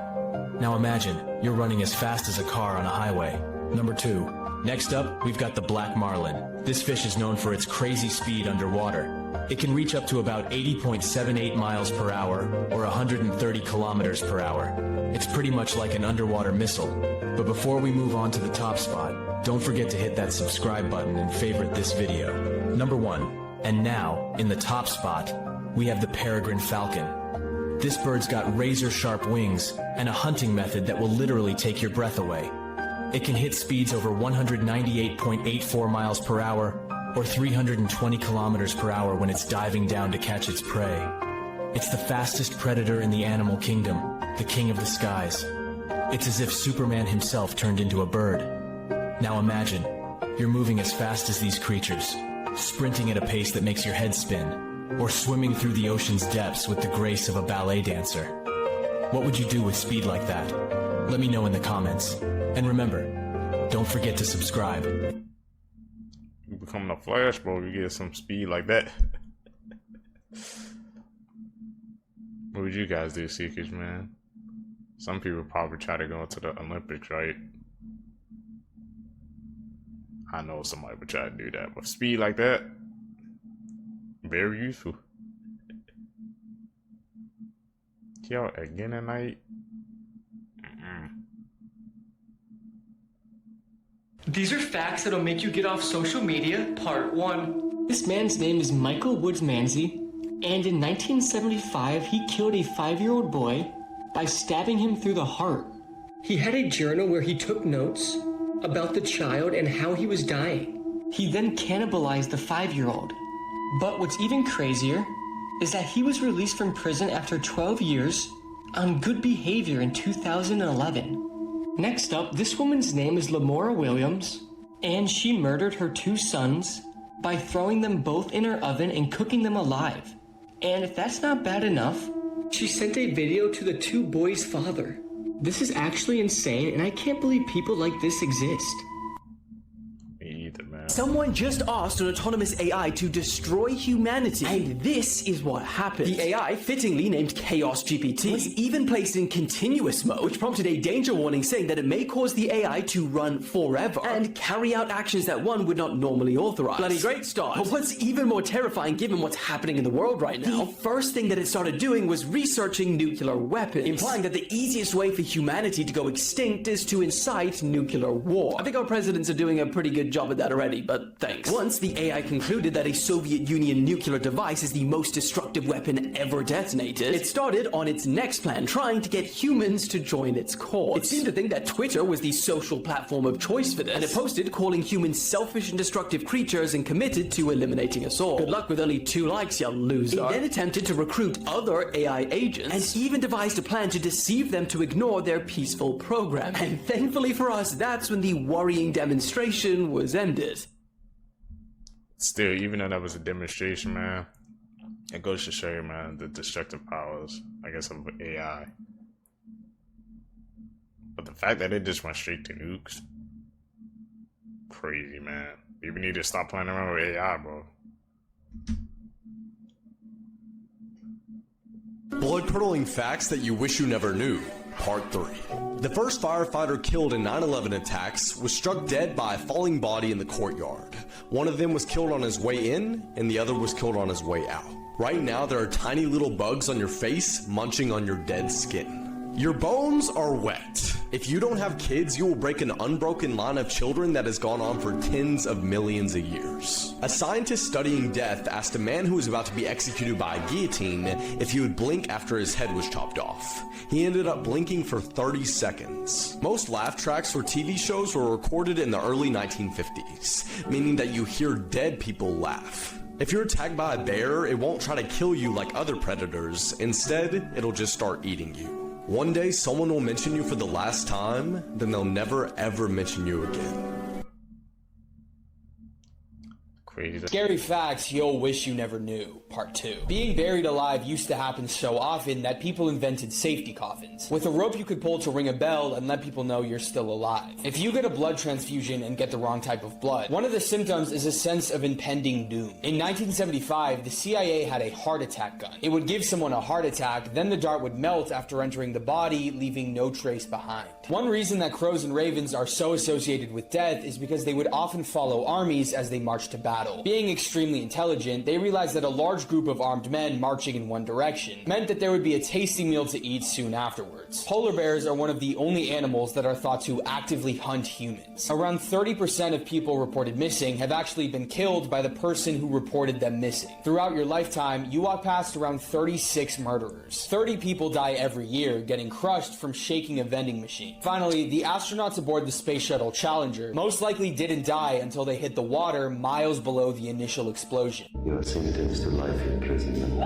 Now imagine, you're running as fast as a car on a highway. Number 2. Next up, we've got the black marlin. This fish is known for its crazy speed underwater. It can reach up to about 80.78 miles per hour, or 130 kilometers per hour. It's pretty much like an underwater missile. But before we move on to the top spot, don't forget to hit that subscribe button and favorite this video. Number 1. And now, in the top spot, we have the peregrine falcon. This bird's got razor-sharp wings and a hunting method that will literally take your breath away. It can hit speeds over 198.84 miles per hour, or 320 kilometers per hour when it's diving down to catch its prey. It's the fastest predator in the animal kingdom, the king of the skies. It's as if Superman himself turned into a bird. Now imagine, you're moving as fast as these creatures, sprinting at a pace that makes your head spin, or swimming through the ocean's depths with the grace of a ballet dancer. What would you do with speed like that? Let me know in the comments. And remember, don't forget to subscribe. You become a Flash, bro, you get some speed like that. What would you guys do, Seekers, man? Some people probably try to go into the Olympics, right? I know somebody would try to do that, but speed like that, very useful. Yo, again at night. These are facts that'll make you get off social media, part 1. This man's name is Michael Woods Manzi, and in 1975 he killed a 5-year-old boy by stabbing him through the heart. He had a journal where he took notes about the child and how he was dying. He then cannibalized the 5-year-old. But what's even crazier is that he was released from prison after 12 years on good behavior in 2011. Next up, this woman's name is Lamora Williams, and she murdered her 2 sons by throwing them both in her oven and cooking them alive. And if that's not bad enough, she sent a video to the 2 boys' father. This is actually insane, and I can't believe people like this exist. Someone just asked an autonomous AI to destroy humanity, and this is what happened. The AI, fittingly named Chaos GPT, was even placed in continuous mode, which prompted a danger warning saying that it may cause the AI to run forever and carry out actions that one would not normally authorize. Bloody great start. But what's even more terrifying given what's happening in the world right now, the first thing that it started doing was researching nuclear weapons, implying that the easiest way for humanity to go extinct is to incite nuclear war. I think our presidents are doing a pretty good job at that already, but thanks. Once the AI concluded that a Soviet Union nuclear device is the most destructive weapon ever detonated, it started on its next plan, trying to get humans to join its cause. It seemed to think that Twitter was the social platform of choice for this, and it posted calling humans selfish and destructive creatures and committed to eliminating us all. Good luck with only 2 likes, you loser. It then attempted to recruit other AI agents, and even devised a plan to deceive them to ignore their peaceful program. And thankfully for us, that's when the worrying demonstration was ended. Still, even though that was a demonstration, man, it goes to show you, man, the destructive powers, I guess, of AI. But the fact that it just went straight to nukes, crazy, man. People need to stop playing around with AI, bro. Blood-curdling facts that you wish you never knew. Part 3. The first firefighter killed in 9/11 attacks was struck dead by a falling body in the courtyard. One of them was killed on his way in, and the other was killed on his way out. Right now, there are tiny little bugs on your face munching on your dead skin. Your bones are wet. If you don't have kids, you will break an unbroken line of children that has gone on for tens of millions of years. A scientist studying death asked a man who was about to be executed by a guillotine if he would blink after his head was chopped off. He ended up blinking for 30 seconds. Most laugh tracks for TV shows were recorded in the early 1950s, meaning that you hear dead people laugh. If you're attacked by a bear, it won't try to kill you like other predators. Instead, it'll just start eating you. One day, someone will mention you for the last time, then they'll never ever mention you again. Crazy. Scary facts you'll wish you never knew. Part 2. Being buried alive used to happen so often that people invented safety coffins, with a rope you could pull to ring a bell and let people know you're still alive. If you get a blood transfusion and get the wrong type of blood, one of the symptoms is a sense of impending doom. In 1975, the CIA had a heart attack gun. It would give someone a heart attack, then the dart would melt after entering the body, leaving no trace behind. One reason that crows and ravens are so associated with death is because they would often follow armies as they marched to battle. battle. Being extremely intelligent, they realized that a large group of armed men marching in one direction meant that there would be a tasty meal to eat soon afterwards. Polar bears are one of the only animals that are thought to actively hunt humans. Around 30% of people reported missing have actually been killed by the person who reported them missing. Throughout your lifetime, you walk past around 36 murderers. 30 people die every year getting crushed from shaking a vending machine. Finally, the astronauts aboard the Space Shuttle Challenger most likely didn't die until they hit the water miles below the initial explosion. You are sentenced to life imprisonment.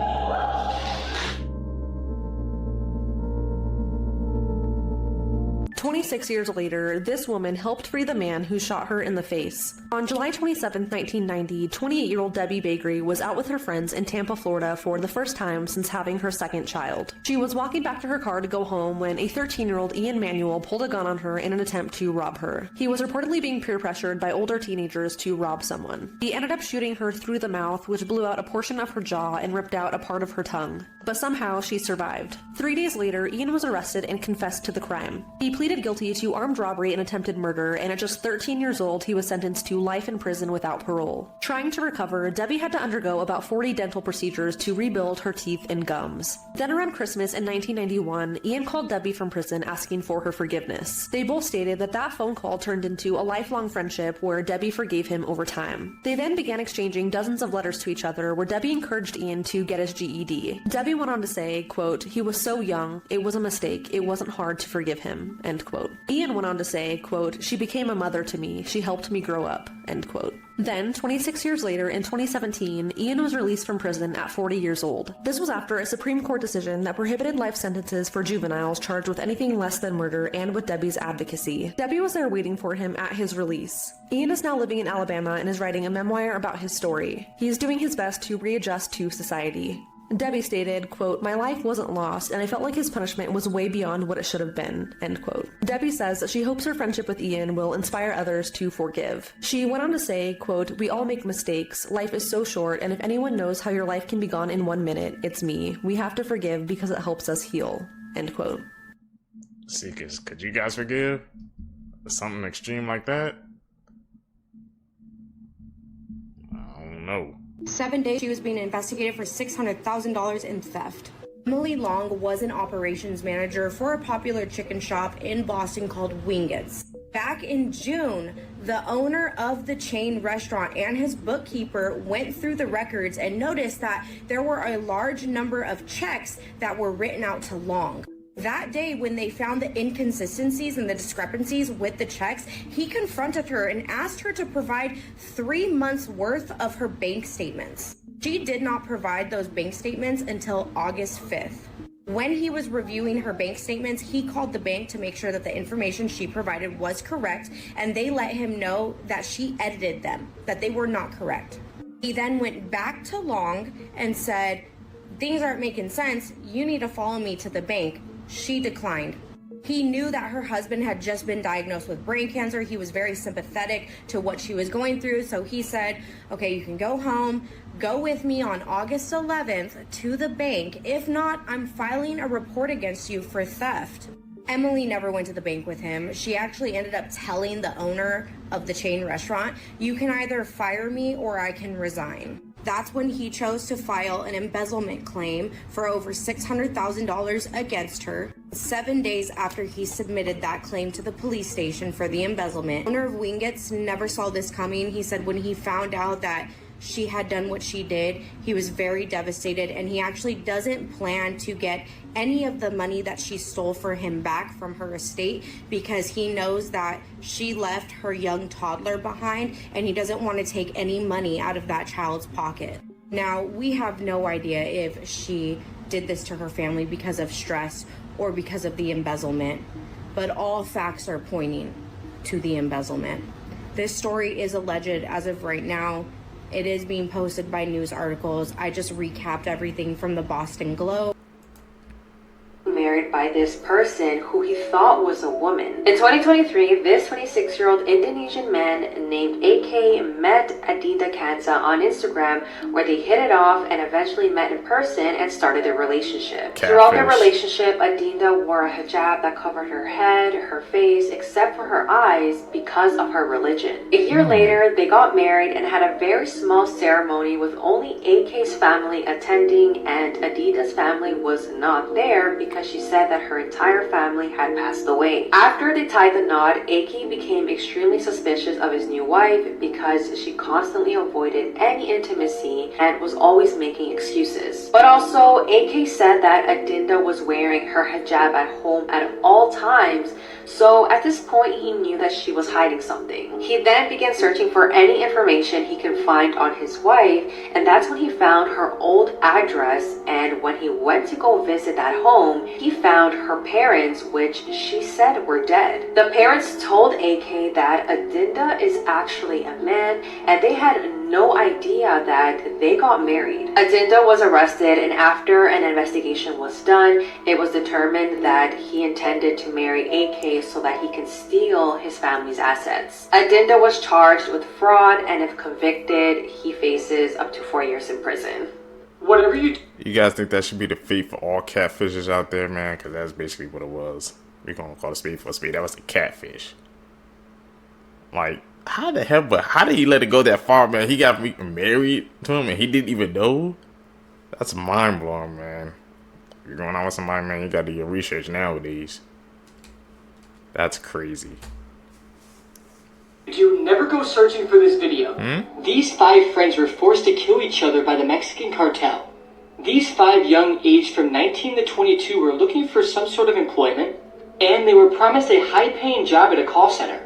26 years later, this woman helped free the man who shot her in the face. On July 27, 1990, 28-year-old Debbie Bakery was out with her friends in Tampa, Florida for the first time since having her second child. She was walking back to her car to go home when a 13-year-old Ian Manuel pulled a gun on her in an attempt to rob her. He was reportedly being peer pressured by older teenagers to rob someone. He ended up shooting her through the mouth, which blew out a portion of her jaw and ripped out a part of her tongue. But somehow she survived. 3 days later, Ian was arrested and confessed to the crime. He pleaded guilty to armed robbery and attempted murder, and at just 13 years old, he was sentenced to life in prison without parole. Trying to recover, Debbie had to undergo about 40 dental procedures to rebuild her teeth and gums. Then around Christmas in 1991, Ian called Debbie from prison asking for her forgiveness. They both stated that that phone call turned into a lifelong friendship where Debbie forgave him over time. They then began exchanging dozens of letters to each other where Debbie encouraged Ian to get his GED. Debbie went on to say, quote, "He was so young, it was a mistake, it wasn't hard to forgive him," end quote. Ian went on to say, quote, "She became a mother to me, she helped me grow up," end quote. Then, 26 years later, in 2017, Ian was released from prison at 40 years old. This was after a Supreme Court decision that prohibited life sentences for juveniles charged with anything less than murder and with Debbie's advocacy. Debbie was there waiting for him at his release. Ian is now living in Alabama and is writing a memoir about his story. He is doing his best to readjust to society. Debbie stated, quote, "My life wasn't lost, and I felt like his punishment was way beyond what it should have been," end quote. Debbie says that she hopes her friendship with Ian will inspire others to forgive. She went on to say, quote, "We all make mistakes. Life is so short, and if anyone knows how your life can be gone in 1 minute, it's me. We have to forgive because it helps us heal," end quote. Seekers, could you guys forgive something extreme like that? I don't know. 7 days she was being investigated for $600,000 in theft. Emily Long was an operations manager for a popular chicken shop in Boston called Wingets. Back in June, the owner of the chain restaurant and his bookkeeper went through the records and noticed that there were a large number of checks that were written out to Long. That day, when they found the inconsistencies and the discrepancies with the checks, he confronted her and asked her to provide 3 months worth of her bank statements. She did not provide those bank statements until August 5th. When he was reviewing her bank statements, he called the bank to make sure that the information she provided was correct, and they let him know that she edited them, that they were not correct. He then went back to Long and said, "Things aren't making sense. You need to follow me to the bank." She declined. He knew that her husband had just been diagnosed with brain cancer. He was very sympathetic to what she was going through. So he said, "Okay, you can go home. Go with me on August 11th to the bank. If not, I'm filing a report against you for theft." Emily never went to the bank with him. She actually ended up telling the owner of the chain restaurant, "You can either fire me or I can resign." That's when he chose to file an embezzlement claim for over $600,000 against her. 7 days after he submitted that claim to the police station for the embezzlement, owner of Wingets never saw this coming. He said when he found out that she had done what she did, he was very devastated, and he actually doesn't plan to get any of the money that she stole for him back from her estate because he knows that she left her young toddler behind, and he doesn't want to take any money out of that child's pocket. Now, we have no idea if she did this to her family because of stress or because of the embezzlement, but all facts are pointing to the embezzlement. This story is alleged as of right now. It is being posted by news articles. I just recapped everything from the Boston Globe. married by this person who he thought was a woman. In 2023, this 26-year-old Indonesian man named AK met Adinda Kansa on Instagram, where they hit it off and eventually met in person and started a relationship. Catfish. Throughout their relationship, Adinda wore a hijab that covered her head, her face, except for her eyes because of her religion. A year later, they got married and had a very small ceremony with only AK's family attending, and Adinda's family was not there because she said that her entire family had passed away. After they tied the knot, AK became extremely suspicious of his new wife because she constantly avoided any intimacy and was always making excuses. But also, AK said that Adinda was wearing her hijab at home at all times, so at this point he knew that she was hiding something. He then began searching for any information he could find on his wife, and that's when he found her old address, and when he went to go visit that home, he found her parents, which she said were dead. The parents told AK that Adinda is actually a man, and they had no idea that they got married. Adinda was arrested, and after an investigation was done, it was determined that he intended to marry AK so that he can steal his family's assets. Adinda was charged with fraud, and if convicted, he faces up to 4 years in prison. Whatever you guys think that should be the fate for all catfishes out there, man? Because that's basically what it was. We're gonna call a spade for a spade. That was a catfish. Like, how the hell, but how did he let it go that far, man? He got married to him and he didn't even know? That's mind blowing, man. If you're going out with somebody, man, you got to do your research nowadays. That's crazy. You never go searching for this video. These 5 friends were forced to kill each other by the Mexican cartel. These 5 young, aged from 19 to 22, were looking for some sort of employment, and they were promised a high-paying job at a call center.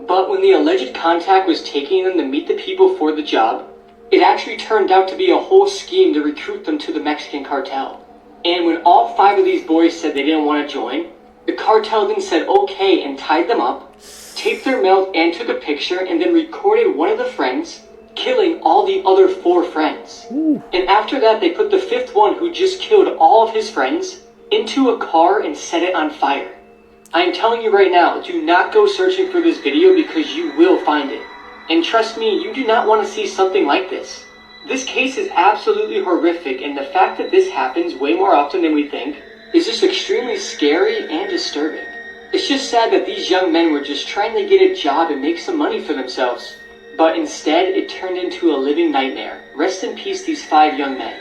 But when the alleged contact was taking them to meet the people for the job, it actually turned out to be a whole scheme to recruit them to the Mexican cartel. And when all 5 of these boys said they didn't want to join, the cartel then said okay and tied them up, taped their mouth and took a picture, and then recorded one of the friends killing all the other 4 friends. And after that, they put the 5th one, who just killed all of his friends, into a car and set it on fire. I am telling you right now, do not go searching for this video because you will find it. And trust me, you do not want to see something like this. This case is absolutely horrific, and the fact that this happens way more often than we think is just extremely scary and disturbing. It's just sad that these young men were just trying to get a job and make some money for themselves. But instead, it turned into a living nightmare. Rest in peace, these 5 young men.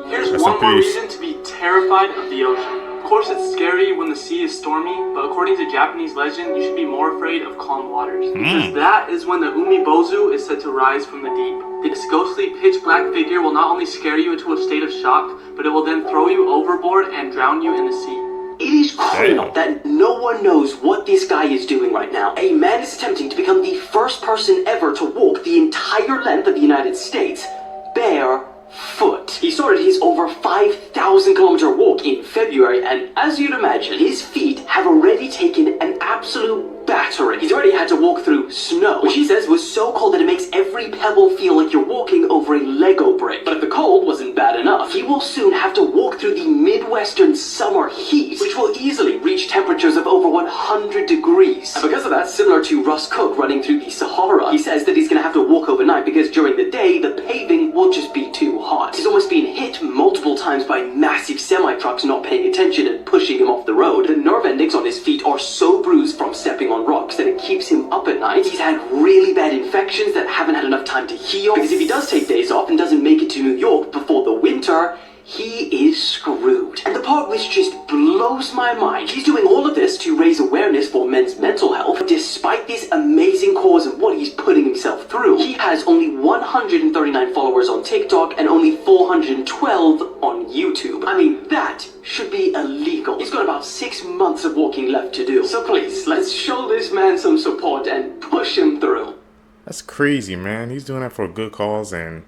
Here's one more reason to be terrified of the ocean. Of course, it's scary when the sea is stormy, but according to Japanese legend, you should be more afraid of calm waters. Because that is when the umibozu is said to rise from the deep. This ghostly, pitch-black figure will not only scare you into a state of shock, but it will then throw you overboard and drown you in the sea. It is criminal that no one knows what this guy is doing right now. A man is attempting to become the first person ever to walk the entire length of the United States barefoot. He started his over 5,000 kilometer walk in February, and as you'd imagine, his feet have already taken an absolute battering. He's already had to walk through snow, which he says was so cold that it makes every pebble feel like you're walking over a Lego brick. But if the cold wasn't bad enough, he will soon have to walk through the Midwestern summer heat, which will easily reach temperatures of over 100 degrees. And because of that, similar to Russ Cook running through the Sahara, he says that he's going to have to walk overnight because during the day, the paving will just be too hot. He's almost been hit multiple times by massive semi-trucks not paying attention and pushing him off the road. The nerve endings on his feet are so bruised from stepping on rocks that it keeps him up at night. He's had really bad infections that haven't had enough time to heal, because if he does take days off and doesn't make it to New York before the winter, he is screwed. And the part which just blows my mind, he's doing all of this to raise awareness for men's mental health. Despite this amazing cause and what he's putting himself through, he has only 139 followers on TikTok and only 412 on YouTube. I mean, that should be illegal. He's got about 6 months of walking left to do. So please, let's show this man some support and push him through. That's crazy, man. He's doing that for a good cause, and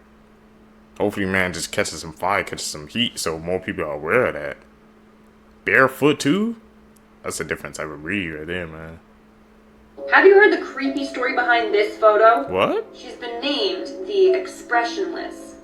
hopefully, man, just catches some fire, catches some heat, so more people are aware of that. Barefoot, too? That's a different type of breed right there, man. Have you heard the creepy story behind this photo? What? She's been named the Expressionless.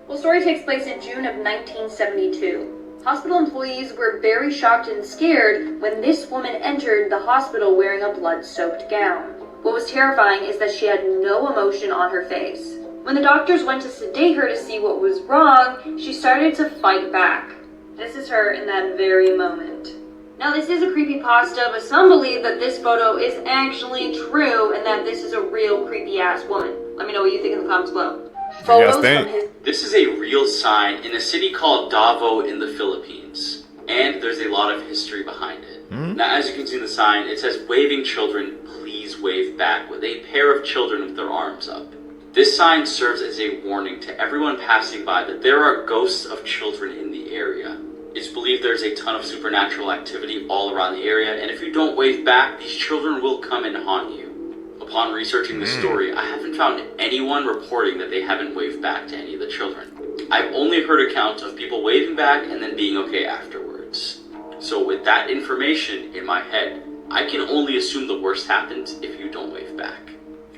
Well, the story takes place in June of 1972. Hospital employees were very shocked and scared when this woman entered the hospital wearing a blood-soaked gown. What was terrifying is that she had no emotion on her face. When the doctors went to sedate her to see what was wrong, she started to fight back. This is her in that very moment. Now this is a creepypasta, but some believe that this photo is actually true and that this is a real creepy-ass woman. Let me know what you think in the comments below. Photos from his... This is a real sign in a city called Davao in the Philippines, and there's a lot of history behind it. Now, as you can see in the sign, it says, "Waving children, please wave back," with a pair of children with their arms up. This sign serves as a warning to everyone passing by that there are ghosts of children in the area. It's believed there's a ton of supernatural activity all around the area, and if you don't wave back, these children will come and haunt you. Upon researching the story, I haven't found anyone reporting that they haven't waved back to any of the children. I've only heard accounts of people waving back and then being okay afterwards. So with that information in my head, I can only assume the worst happens if you don't wave back.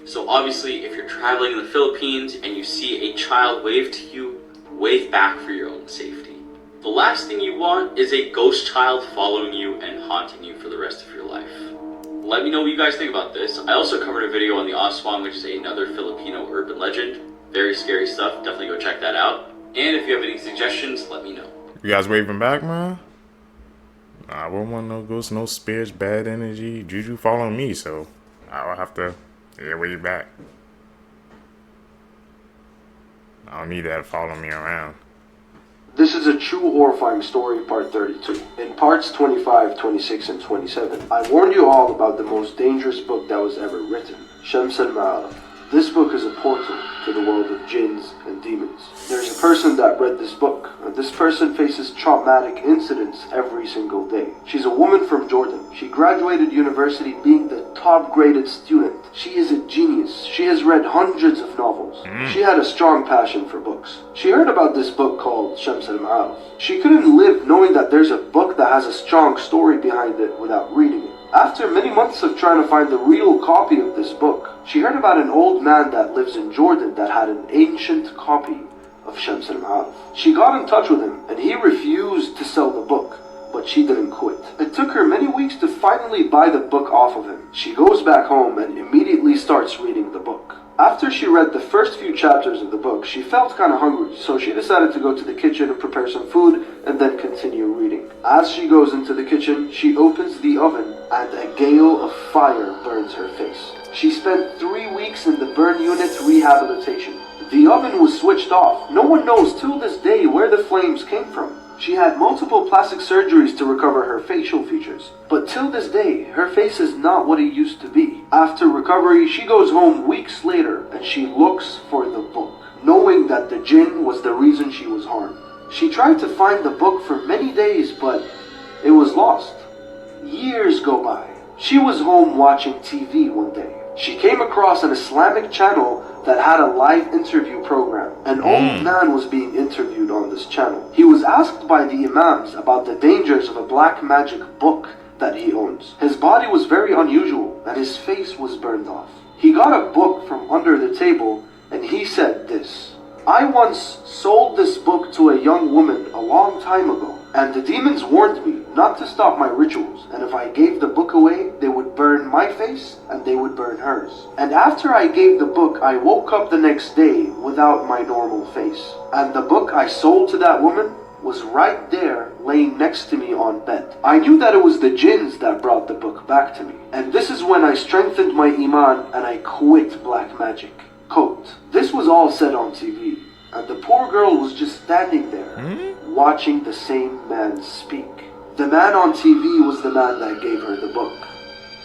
So obviously, if you're traveling in the Philippines and you see a child wave to you, wave back for your own safety. The last thing you want is a ghost child following you and haunting you for the rest of your life. Let me know what you guys think about this. I also covered a video on the Aswang, which is another Filipino urban legend. Very scary stuff. Definitely go check that out. And if you have any suggestions, let me know. You guys waving back, man? I wouldn't want no ghosts, no spirits, bad energy, juju following me, so I'll have to wave back. I don't need that to follow me around. This is a true horrifying story, part 32. In parts 25, 26, and 27, I warned you all about the most dangerous book that was ever written, Shams al-Ma'arif. This book is a portal to the world of jinns and demons. There's a person that read this book, and this person faces traumatic incidents every single day. She's a woman from Jordan. She graduated university being the top-graded student. She is a genius. She has read hundreds of novels. She had a strong passion for books. She heard about this book called Shams al-Ma'arif. She couldn't live knowing that there's a book that has a strong story behind it without reading it. After many months of trying to find the real copy of this book, she heard about an old man that lives in Jordan that had an ancient copy of Shams al-Ma'arif. She got in touch with him, and he refused to sell the book, but she didn't quit. It took her many weeks to finally buy the book off of him. She goes back home and immediately starts reading the book. After she read the first few chapters of the book, she felt kind of hungry, so she decided to go to the kitchen and prepare some food and then continue reading. As she goes into the kitchen, she opens the oven and a gale of fire burns her face. She spent 3 weeks in the burn unit rehabilitation. The oven was switched off. No one knows till this day where the flames came from. She had multiple plastic surgeries to recover her facial features, but till this day, her face is not what it used to be. After recovery, she goes home weeks later and she looks for the book, knowing that the jinn was the reason she was harmed. She tried to find the book for many days, but it was lost. Years go by. She was home watching TV one day. She came across an Islamic channel that had a live interview program. An old man was being interviewed on this channel. He was asked by the imams about the dangers of a black magic book that he owns. His body was very unusual and his face was burned off. He got a book from under the table and he said this: "I once sold this book to a young woman a long time ago, and the demons warned me not to stop my rituals, and if I gave the book away, they would burn my face and they would burn hers. And after I gave the book, I woke up the next day without my normal face. And the book I sold to that woman was right there laying next to me on bed. I knew that it was the jinns that brought the book back to me. And this is when I strengthened my iman and I quit black magic." Quote. This was all said on TV, and the poor girl was just standing there, watching the same man speak. The man on TV was the man that gave her the book.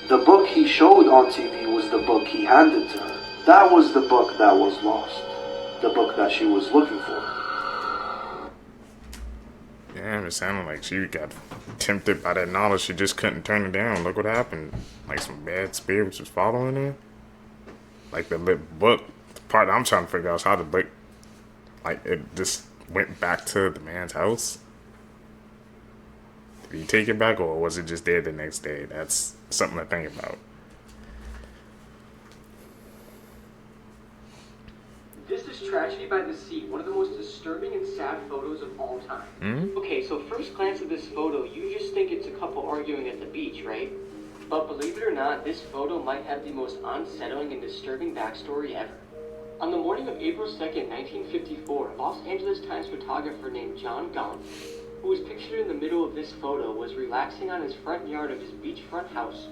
The book he showed on TV was the book he handed to her. That was the book that was lost. The book that she was looking for. Damn, it sounded like she got tempted by that knowledge. She just couldn't turn it down. Look what happened. Like some bad spirits was following her. Like the book, the part I'm trying to figure out is how the book, like it just went back to the man's house. Did he take it back, or was it just there the next day? That's something to think about. This is Tragedy by the Sea, one of the most disturbing and sad photos of all time. Okay, so first glance at this photo, you just think it's a couple arguing at the beach, right? But believe it or not, this photo might have the most unsettling and disturbing backstory ever. On the morning of April 2nd, 1954, Los Angeles Times photographer named John Gaunt, who was pictured in the middle of this photo, was relaxing on his front yard of his beachfront house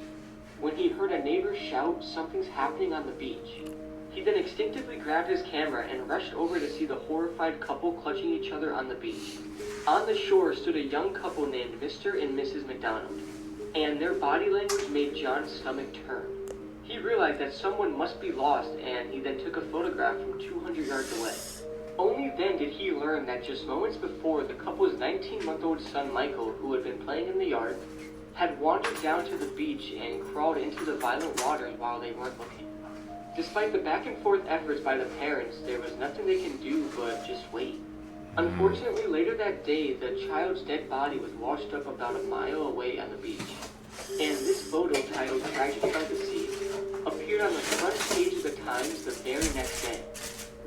when he heard a neighbor shout, "Something's happening on the beach." He then instinctively grabbed his camera and rushed over to see the horrified couple clutching each other on the beach. On the shore stood a young couple named Mr. and Mrs. McDonald, and their body language made John's stomach turn. He realized that someone must be lost, and he then took a photograph from 200 yards away. Only then did he learn that just moments before, the couple's 19-month-old son Michael, who had been playing in the yard, had wandered down to the beach and crawled into the violent waters while they weren't looking. Despite the back and forth efforts by the parents, there was nothing they can do but just wait. Unfortunately, later that day, the child's dead body was washed up about a mile away on the beach. And this photo, titled "Tragedy by the Sea," appeared on the front page of the Times the very next day.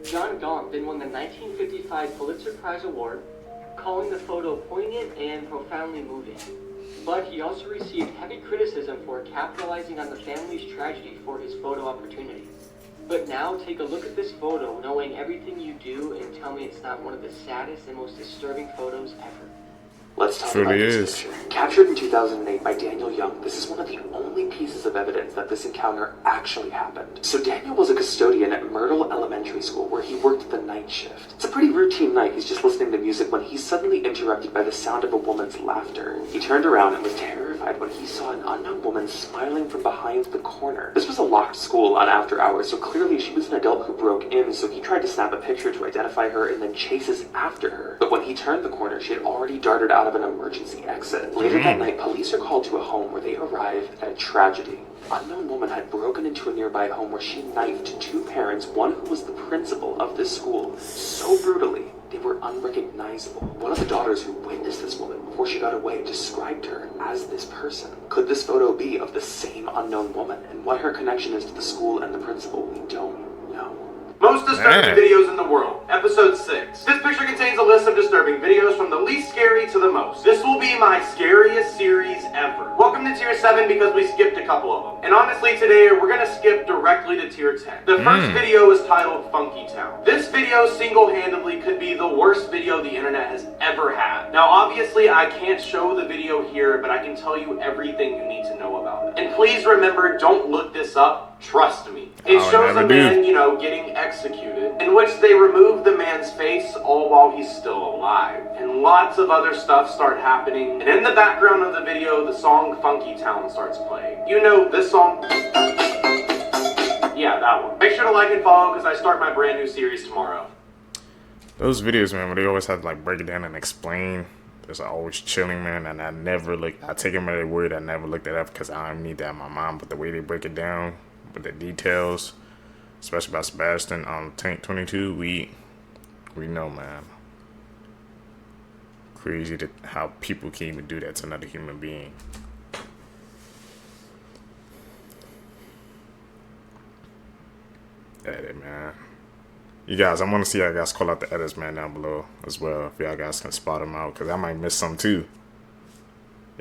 John Gaunt then won the 1955 Pulitzer Prize Award, calling the photo poignant and profoundly moving. But he also received heavy criticism for capitalizing on the family's tragedy for his photo opportunity. But now, take a look at this photo, knowing everything you do, and tell me it's not one of the saddest and most disturbing photos ever. Let's talk Truly about this is. picture. Captured in 2008 by Daniel Young, this is one of the only pieces of evidence that this encounter actually happened. So Daniel was a custodian at Myrtle Elementary School, where he worked the night shift. It's a pretty routine night. He's just listening to music when he's suddenly interrupted by the sound of a woman's laughter. He turned around and was terrified when he saw an unknown woman smiling from behind the corner. This was a locked school on after hours, so clearly she was an adult who broke in, so he tried to snap a picture to identify her and then chases after her. But when he turned the corner, she had already darted out of an emergency exit. Later that night, police are called to a home where they arrive at a tragedy. An unknown woman had broken into a nearby home where she knifed two parents, one who was the principal of this school, so brutally they were unrecognizable. One of the daughters who witnessed this woman before she got away described her as this person. Could this photo be of the same unknown woman? And what her connection is to the school and the principal, we don't know. Most disturbing videos in the world. Episode 6. This picture contains a list of disturbing videos from the least scary to the most. This will be my scariest series ever. Welcome to Tier 7 because we skipped a couple of them. And honestly today we're gonna skip directly to Tier 10. The first video is titled Funky Town. This video single-handedly could be the worst video the internet has ever had. Now obviously I can't show the video here, but I can tell you everything you need to know about it. And please remember, don't look this up. Trust me. It shows a man, getting executed, in which they remove the man's face all while he's still alive. And lots of other stuff start happening. And in the background of the video, the song Funky Town starts playing. You know this song? Yeah, that one. Make sure to like and follow because I start my brand new series tomorrow. Those videos, man, where they always have to like break it down and explain. It's always chilling, man, and I take them at their word. I never looked it up because I don't need that in my mind. But the way they break it down with the details, especially about Sebastian on Tank 22, we know, man. Crazy how people can even do that to another human being. Edit, man. You guys, I want to see y'all guys call out the edits, man, down below as well. If y'all guys can spot them out, because I might miss some too.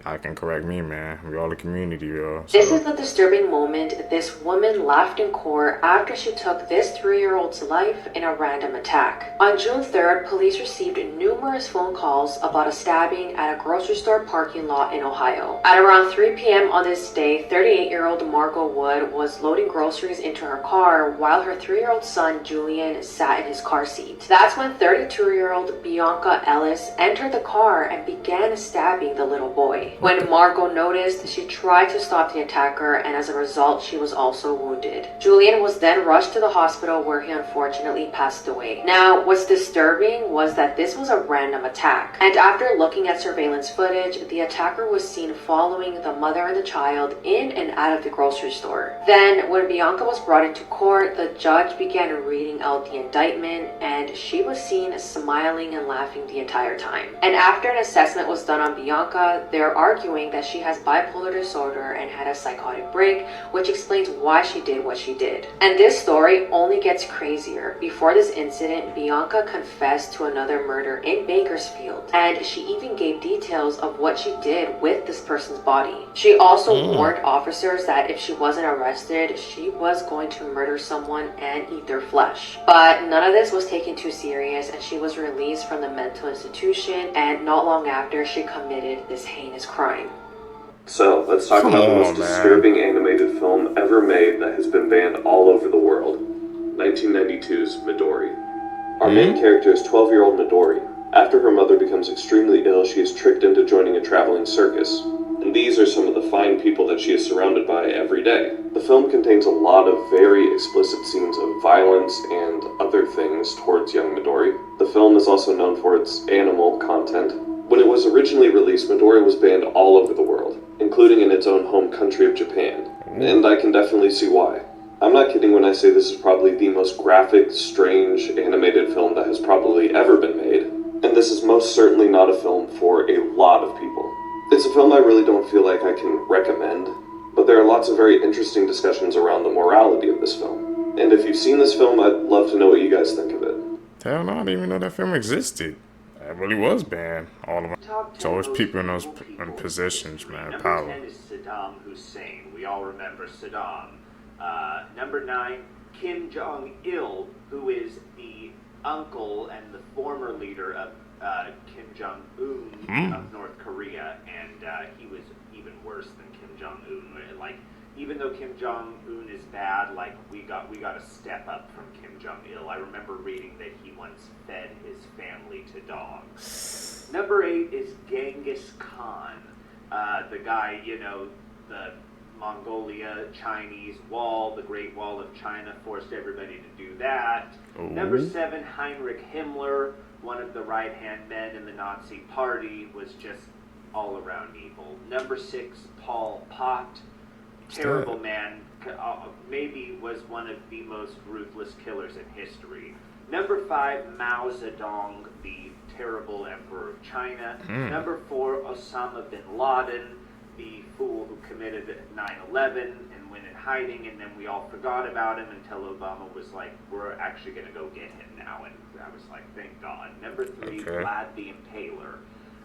Y'all can correct me, man. We all the community, yo. So. This is the disturbing moment. This woman laughed in court after she took this 3-year-old's life in a random attack. On June 3rd, police received numerous phone calls about a stabbing at a grocery store parking lot in Ohio. At around 3 p.m. on this day, 38-year-old Margot Wood was loading groceries into her car while her 3-year-old son, Julian, sat in his car seat. That's when 32-year-old Bianca Ellis entered the car and began stabbing the little boy. When Margot noticed, she tried to stop the attacker, and as a result, she was also wounded. Julian was then rushed to the hospital where he unfortunately passed away. Now, what's disturbing was that this was a random attack, and after looking at surveillance footage, the attacker was seen following the mother and the child in and out of the grocery store. Then, when Bianca was brought into court, the judge began reading out the indictment, and she was seen smiling and laughing the entire time. And after an assessment was done on Bianca, there are arguing that she has bipolar disorder and had a psychotic break, which explains why she did what she did. And this story only gets crazier. Before this incident, Bianca confessed to another murder in Bakersfield, and she even gave details of what she did with this person's body. She also warned officers that if she wasn't arrested, she was going to murder someone and eat their flesh. But none of this was taken too serious, and she was released from the mental institution, and not long after, she committed this heinous crime. So, let's talk about the most disturbing animated film ever made that has been banned all over the world. 1992's Midori. Our main character is 12-year-old Midori. After her mother becomes extremely ill, she is tricked into joining a traveling circus. And these are some of the fine people that she is surrounded by every day. The film contains a lot of very explicit scenes of violence and other things towards young Midori. The film is also known for its animal content. When it was originally released, Midori was banned all over the world, including in its own home country of Japan. And I can definitely see why. I'm not kidding when I say this is probably the most graphic, strange, animated film that has probably ever been made. And this is most certainly not a film for a lot of people. It's a film I really don't feel like I can recommend, but there are lots of very interesting discussions around the morality of this film. And if you've seen this film, I'd love to know what you guys think of it. Hell no, I didn't even know that film existed. It really was banned, all of them. It's always people in those positions, man, power. Number 10 is Saddam Hussein. We all remember Saddam. Number 9, Kim Jong-il, who is the uncle and the former leader of Kim Jong-un of North Korea, and he was even worse than Kim Jong-un. Like, even though Kim Jong-un is bad, like, we got to step up from Kim Jong-il. I remember reading that he once fed his family to dogs. Number 8 is Genghis Khan, the guy, you know, the Mongolia Chinese wall, the Great Wall of China, forced everybody to do that. Ooh. Number 7, Heinrich Himmler, one of the right-hand men in the Nazi Party, was just all around evil. Number 6, Pol Pot, terrible man, maybe was one of the most ruthless killers in history. Number 5, Mao Zedong, the terrible emperor of China. Number 4, Osama bin Laden, the fool who committed 9/11 and went in hiding, and then we all forgot about him until Obama was like, we're actually going to go get him now, and I was like, thank God. Number 3, Vlad the Impaler.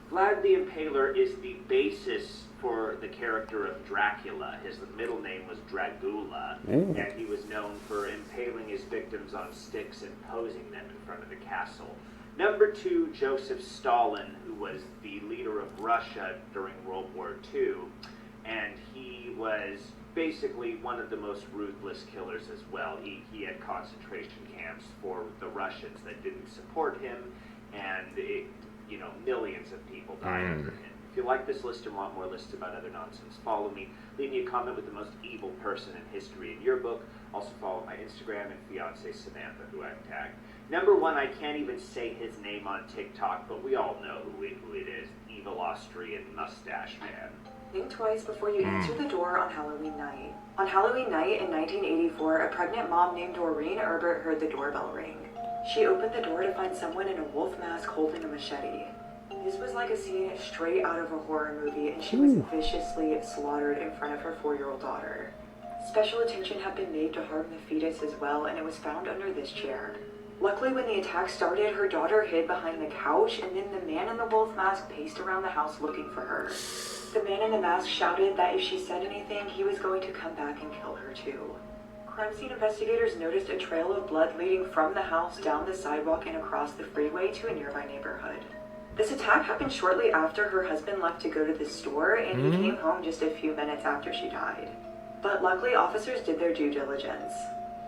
Vlad the Impaler is the basis for the character of Dracula. His middle name was Dragula, and he was known for impaling his victims on sticks and posing them in front of the castle. Number 2, Joseph Stalin, who was the leader of Russia during World War II, and he was basically one of the most ruthless killers as well. He had concentration camps for the Russians that didn't support him, and millions of people died under him. If you like this list and want more lists about other nonsense, follow me. Leave me a comment with the most evil person in history in your book. Also follow my Instagram and fiance Samantha, who I've tagged. Number 1, I can't even say his name on TikTok, but we all know who it is. Evil Austrian mustache man. Think twice before you answer the door on Halloween night. On Halloween night in 1984, a pregnant mom named Doreen Herbert heard the doorbell ring. She opened the door to find someone in a wolf mask holding a machete. This was like a scene straight out of a horror movie, and she was viciously slaughtered in front of her 4-year-old daughter. Special attention had been made to harm the fetus as well, and it was found under this chair. Luckily, when the attack started, her daughter hid behind the couch, and then the man in the wolf mask paced around the house looking for her. The man in the mask shouted that if she said anything, he was going to come back and kill her too. Crime scene investigators noticed a trail of blood leading from the house down the sidewalk and across the freeway to a nearby neighborhood. This attack happened shortly after her husband left to go to the store, and he came home just a few minutes after she died. But luckily, officers did their due diligence.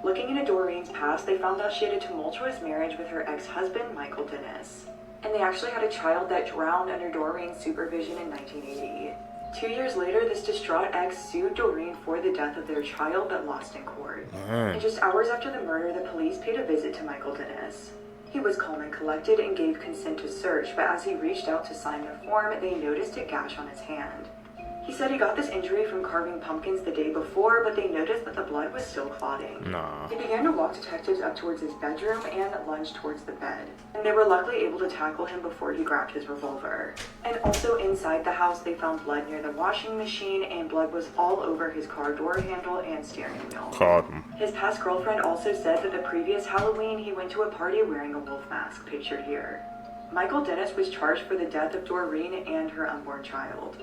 Looking into Doreen's past, they found out she had a tumultuous marriage with her ex-husband, Michael Dennis. And they actually had a child that drowned under Doreen's supervision in 1980. 2 years later, this distraught ex sued Doreen for the death of their child, but lost in court. And just hours after the murder, the police paid a visit to Michael Dennis. He was calm and collected and gave consent to search, but as he reached out to sign the form, they noticed a gash on his hand. He said he got this injury from carving pumpkins the day before, but they noticed that the blood was still clotting. Nah. He began to walk detectives up towards his bedroom and lunged towards the bed. And they were luckily able to tackle him before he grabbed his revolver. And also inside the house, they found blood near the washing machine, and blood was all over his car door handle and steering wheel. Caught him. His past girlfriend also said that the previous Halloween, he went to a party wearing a wolf mask, pictured here. Michael Dennis was charged for the death of Doreen and her unborn child.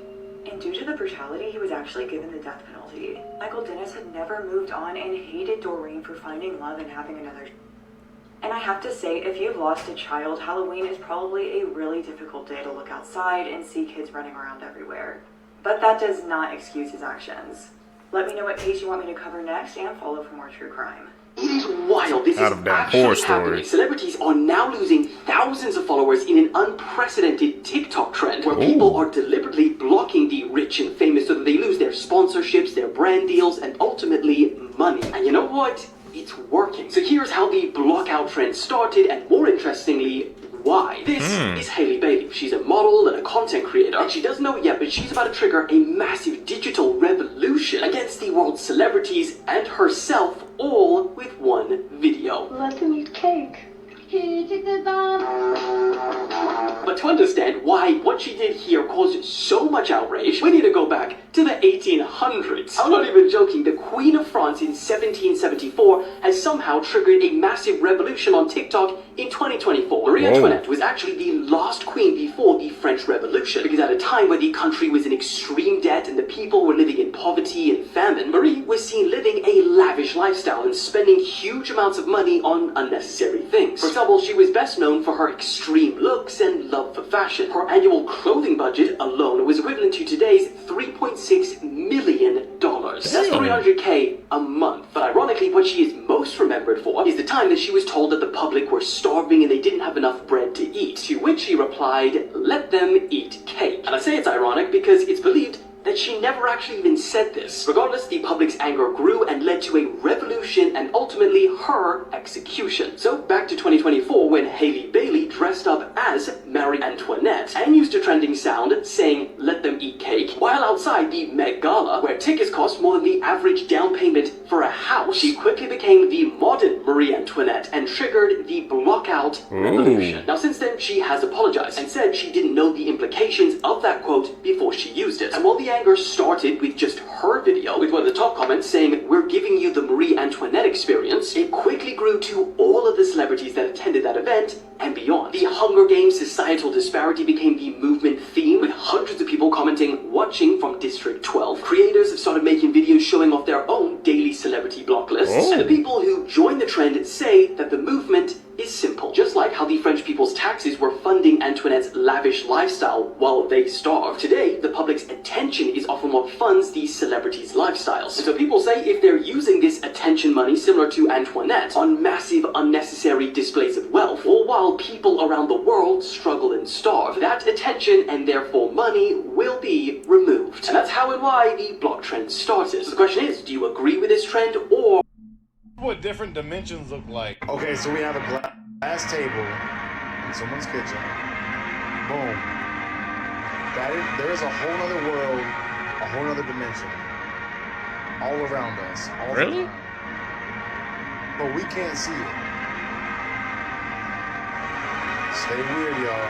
And due to the brutality, he was actually given the death penalty. Michael Dennis had never moved on and hated Doreen for finding love and having another. And I have to say, if you've lost a child, Halloween is probably a really difficult day to look outside and see kids running around everywhere. But that does not excuse his actions. Let me know what case you want me to cover next and follow for more true crime. It is wild. This is actually happening. Celebrities are now losing thousands of followers in an unprecedented TikTok trend where people are deliberately blocking the rich and famous so that they lose their sponsorships, their brand deals, and ultimately money. And you know what? It's working. So here's how the blockout trend started, and more interestingly, why. This is Hailey Bailey. She's a model and a content creator, and she doesn't know it yet, but she's about to trigger a massive digital revolution against the world's celebrities and herself, all with one video. Let them eat cake. Here, take the bomb. But to understand why what she did here caused so much outrage, we need to go back to the 1800s. I'm not even joking, the Queen of France in 1774 has somehow triggered a massive revolution on TikTok in 2024. Marie Antoinette was actually the last queen before the French Revolution, because at a time where the country was in extreme debt and the people were living in poverty and famine, Marie was seen living a lavish lifestyle and spending huge amounts of money on unnecessary things. For example, she was best known for her extreme looks and love for fashion. Her annual clothing budget alone was equivalent to today's $3.6 million. That's $300K a month. But ironically, what she is most remembered for is the time that she was told that the public were starving and they didn't have enough bread to eat, to which she replied, "Let them eat cake." And I say it's ironic because it's believed that she never actually even said this. Regardless, the public's anger grew and led to a revolution and ultimately her execution. So back to 2024 when Hailey Bailey dressed up as Marie Antoinette and used a trending sound saying "let them eat cake" while outside the Met Gala where tickets cost more than the average down payment for a house. She quickly became the modern Marie Antoinette and triggered the blockout revolution. Now since then she has apologized and said she didn't know the implications of that quote before she used it. And while the anger started with just her video, with one of the top comments saying "we're giving you the Marie Antoinette experience," it quickly grew to all of the celebrities that attended that event and beyond. The Hunger Games societal disparity became the movement theme, with hundreds of people commenting "watching from District 12." Creators have started making videos showing off their own daily celebrity block lists, and the people who joined the trend say that the movement is simple. Just like how the French people's taxes were funding Antoinette's lavish lifestyle while they starved, today the public's attention is often what funds these celebrities' lifestyles. And so people say if they're using this attention money similar to Antoinette on massive unnecessary displays of wealth, or while people around the world struggle and starve, that attention and therefore money will be removed. And that's how and why the block trend started. So the question is, do you agree with this trend or what different dimensions look like? Okay, so we have a glass table in someone's kitchen. Boom. There is a whole other world, a whole other dimension, all around us. All really? But we can't see it. Stay weird, y'all.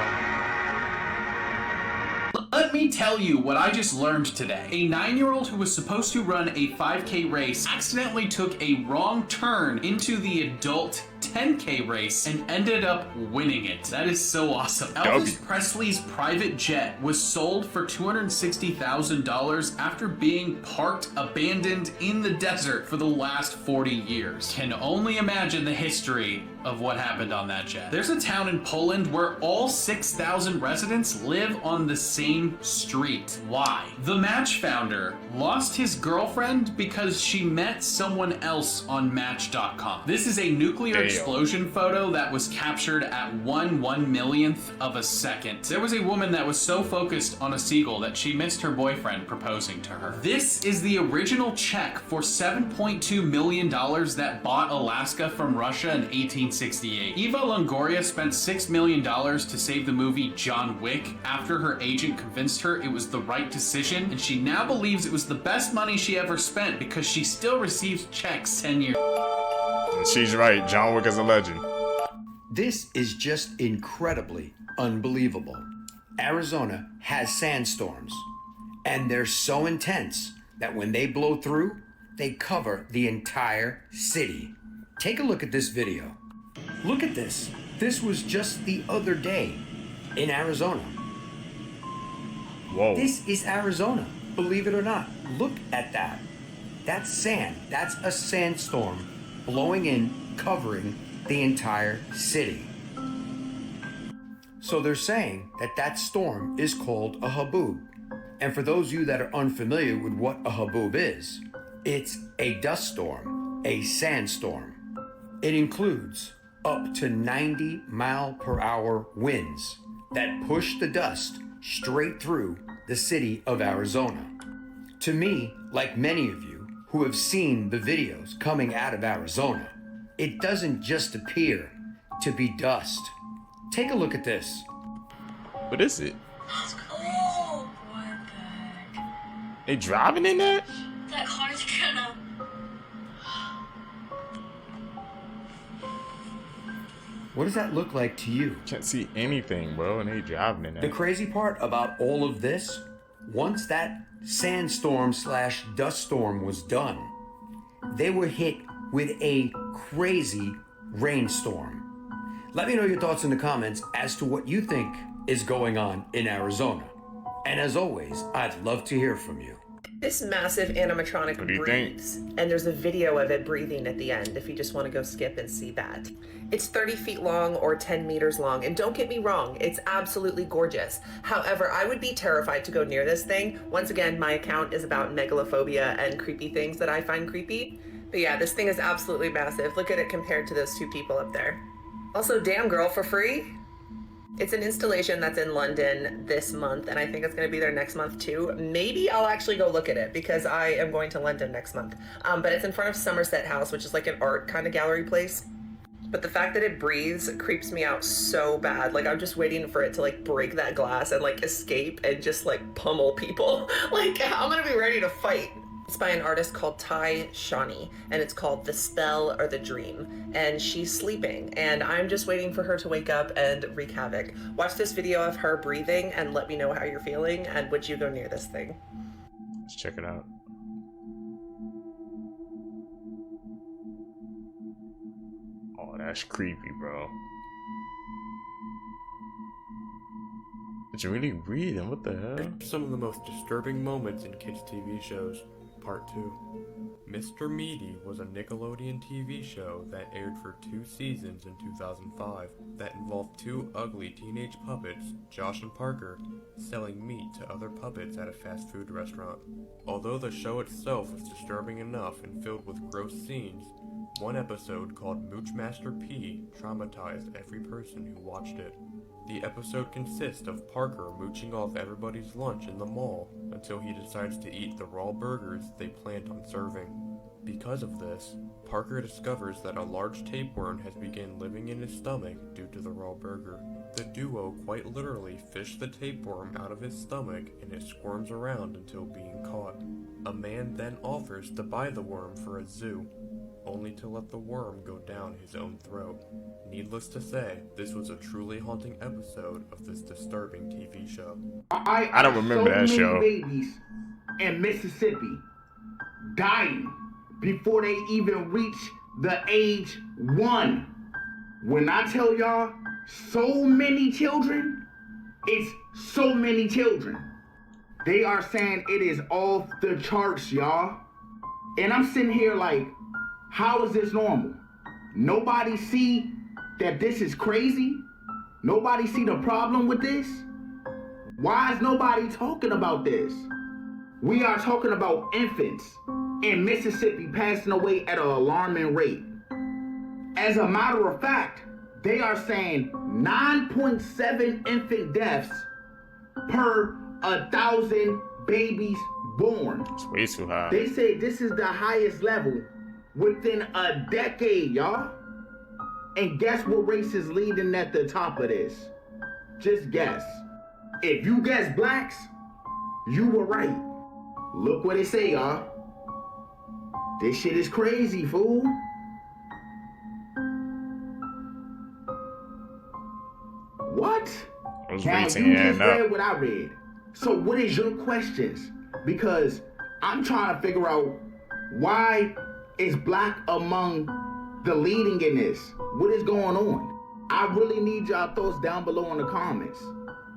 Let me tell you what I just learned today. A 9-year-old who was supposed to run a 5K race accidentally took a wrong turn into the adult 10K race and ended up winning it. That is so awesome. Elvis Presley's private jet was sold for $260,000 after being parked abandoned in the desert for the last 40 years. Can only imagine the history of what happened on that jet. There's a town in Poland where all 6,000 residents live on the same street. Why? The Match founder lost his girlfriend because she met someone else on Match.com. This is a nuclear explosion photo that was captured at 1/1,000,000th of a second. There was a woman that was so focused on a seagull that she missed her boyfriend proposing to her. This is the original check for $7.2 million that bought Alaska from Russia in 1868. Eva Longoria spent $6 million to save the movie John Wick after her agent convinced her it was the right decision, and she now believes it was the best money she ever spent because she still receives checks 10 years. She's right. John Wick is a legend. This is just incredibly unbelievable. Arizona has sandstorms, and they're so intense that when they blow through, they cover the entire city. Take a look at this video. Look at this. This was just the other day in Arizona. Whoa. This is Arizona, believe it or not. Look at that. That's sand. That's a sandstorm blowing in, covering the entire city. So they're saying that that storm is called a haboob. And for those of you that are unfamiliar with what a haboob is, it's a dust storm, a sandstorm. It includes up to 90-mile-per-hour winds that push the dust straight through the city of Arizona. To me, like many of you who have seen the videos coming out of Arizona, it doesn't just appear to be dust. Take a look at this. What is it? Oh, what the heck? They driving in that? That car's gonna... What does that look like to you? Can't see anything, bro, and they driving in that. The crazy part about all of this, once that sandstorm / dust storm was done, they were hit with a crazy rainstorm. Let me know your thoughts in the comments as to what you think is going on in Arizona. And as always, I'd love to hear from you. This massive animatronic breathes, and there's a video of it breathing at the end if you just want to go skip and see that. It's 30 feet long or 10 meters long, and don't get me wrong, it's absolutely gorgeous. However, I would be terrified to go near this thing. Once again, my account is about megalophobia and creepy things that I find creepy. But yeah, this thing is absolutely massive. Look at it compared to those two people up there. Also, damn girl, for free? It's an installation that's in London this month, and I think it's going to be there next month too. Maybe I'll actually go look at it because I am going to London next month. But it's in front of Somerset House, which is like an art kind of gallery place. But the fact that it breathes creeps me out so bad. Like, I'm just waiting for it to like break that glass and like escape and just like pummel people. Like, I'm going to be ready to fight. It's by an artist called Tai Shani, and it's called The Spell or the Dream. And she's sleeping, and I'm just waiting for her to wake up and wreak havoc. Watch this video of her breathing and let me know how you're feeling, and would you go near this thing? Let's check it out. Oh, that's creepy, bro. It's really breathing, what the hell? Some of the most disturbing moments in kids' TV shows. Part 2. Mr. Meaty was a Nickelodeon TV show that aired for 2 seasons in 2005 that involved 2 ugly teenage puppets, Josh and Parker, selling meat to other puppets at a fast food restaurant. Although the show itself was disturbing enough and filled with gross scenes, one episode called Moochmaster P traumatized every person who watched it. The episode consists of Parker mooching off everybody's lunch in the mall until he decides to eat the raw burgers they planned on serving. Because of this, Parker discovers that a large tapeworm has begun living in his stomach due to the raw burger. The duo quite literally fish the tapeworm out of his stomach and it squirms around until being caught. A man then offers to buy the worm for a zoo, only to let the worm go down his own throat. Needless to say, this was a truly haunting episode of this disturbing TV show. I don't remember that show. Babies in Mississippi dying before they even reach the age 1. When I tell y'all, so many children, it's so many children. They are saying it is off the charts, y'all. And I'm sitting here like, how is this normal? Nobody see that this is crazy? Nobody see the problem with this? Why is nobody talking about this? We are talking about infants in Mississippi passing away at an alarming rate. As a matter of fact, they are saying 9.7 infant deaths per 1,000 babies born. It's way too high. They say this is the highest level within a decade, y'all. And guess what race is leading at the top of this? Just guess. If you guess blacks, you were right. Look what they say, y'all. This shit is crazy, fool. What? Now you just read what I read. So what is your questions? Because I'm trying to figure out why is black among the leading in this? What is going on? I really need y'all thoughts down below in the comments.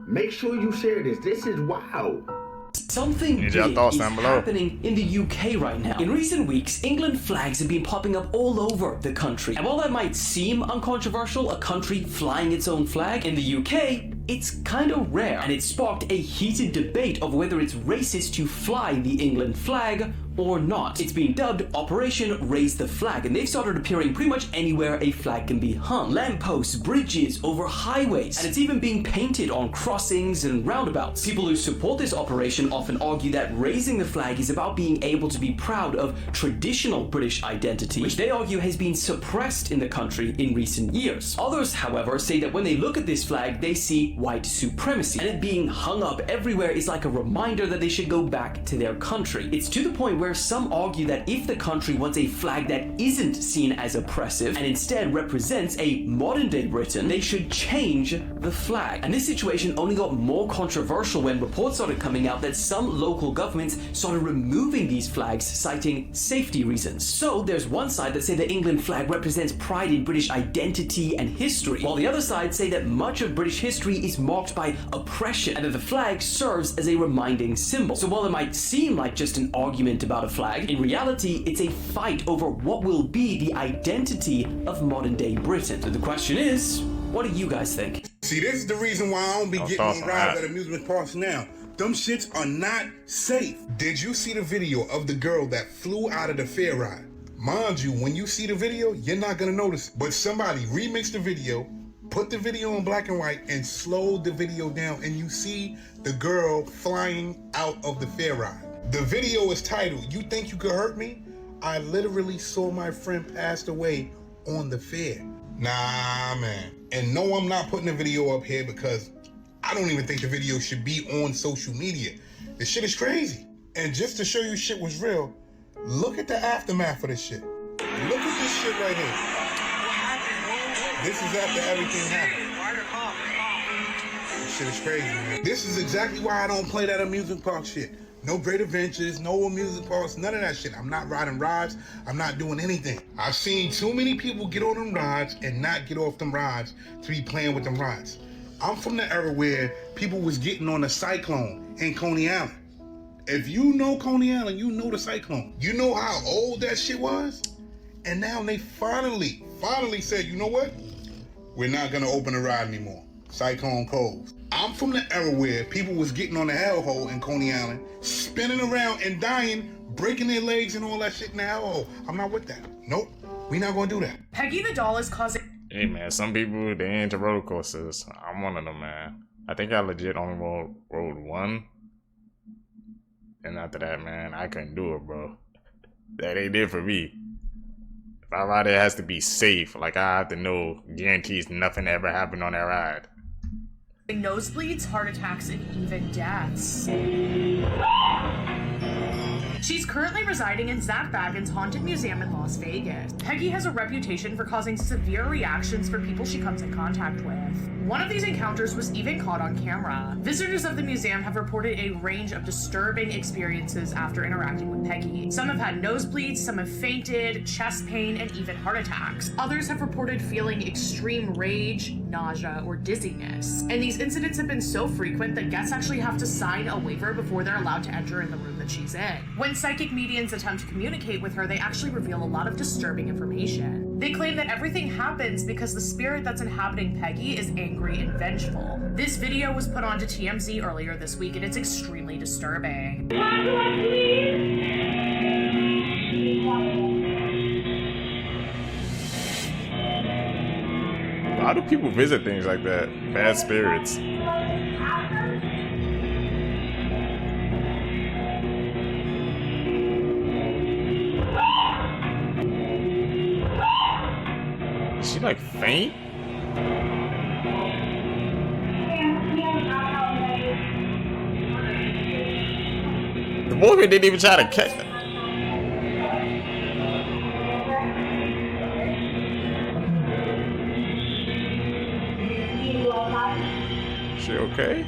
Make sure you share this. This is wild. Something big is happening in the UK right now. In recent weeks, England flags have been popping up all over the country. And while that might seem uncontroversial, a country flying its own flag, in the UK, it's kind of rare. And it sparked a heated debate of whether it's racist to fly the England flag or not. It's been dubbed Operation Raise the Flag, and they've started appearing pretty much anywhere a flag can be hung. Lampposts, bridges, over highways, and it's even being painted on crossings and roundabouts. People who support this operation often argue that raising the flag is about being able to be proud of traditional British identity, which they argue has been suppressed in the country in recent years. Others, however, say that when they look at this flag, they see white supremacy, and it being hung up everywhere is like a reminder that they should go back to their country. It's to the point where some argue that if the country wants a flag that isn't seen as oppressive and instead represents a modern-day Britain, they should change the flag. And this situation only got more controversial when reports started coming out that some local governments started removing these flags, citing safety reasons. So there's one side that say the England flag represents pride in British identity and history, while the other side say that much of British history is marked by oppression and that the flag serves as a reminding symbol. So while it might seem like just an argument about a flag, in reality it's a fight over what will be the identity of modern day Britain. So the question is, what do you guys think? See, this is the reason why I don't be getting on rides at amusement parks now. Them shits are not safe. Did you see the video of the girl that flew out of the fair ride? Mind you, when you see the video, you're not gonna notice, but somebody remixed the video, put the video in black and white, and slowed the video down, and you see the girl flying out of the fair ride. The video is titled, "You Think You Could Hurt Me? I literally saw my friend passed away on the fair." Nah, man. And no, I'm not putting the video up here because I don't even think the video should be on social media. This shit is crazy. And just to show you shit was real, look at the aftermath of this shit. Look at this shit right here. This is after everything happened. This shit is crazy, man. This is exactly why I don't play that amusement park shit. No Great Adventures, no amusement parks, none of that shit. I'm not riding rides. I'm not doing anything. I've seen too many people get on them rides and not get off them rides to be playing with them rides. I'm from the era where people was getting on the Cyclone in Coney Island. If you know Coney Island, you know the Cyclone. You know how old that shit was? And now they finally said, you know what? We're not gonna open the ride anymore. Cyclone closed. I'm from the era where people was getting on the hellhole in Coney Island, spinning around and dying, breaking their legs and all that shit in the hellhole. I'm not with that. Nope, we not gonna do that. Peggy the doll is causing... Hey man, some people, they into roller coasters. I'm one of them, man. I think I legit only rode one. And after that, man, I couldn't do it, bro. That ain't it for me. If I ride, it has to be safe. Like, I have to know, guarantees nothing ever happened on that ride. nosebleeds, heart attacks, and even deaths. She's currently residing in Zach Bagans' Haunted Museum in Las Vegas. Peggy has a reputation for causing severe reactions for people she comes in contact with. One of these encounters was even caught on camera. Visitors of the museum have reported a range of disturbing experiences after interacting with Peggy. Some have had nosebleeds, some have fainted, chest pain, and even heart attacks. Others have reported feeling extreme rage, nausea, or dizziness. And these incidents have been so frequent that guests actually have to sign a waiver before they're allowed to enter in the room that she's in. When psychic mediums attempt to communicate with her, they actually reveal a lot of disturbing information. They claim that everything happens because the spirit that's inhabiting Peggy is angry and vengeful. This video was put onto TMZ earlier this week, and it's extremely disturbing. How do people visit things like that? Bad spirits. Is she like faint? The woman didn't even try to catch it. She okay?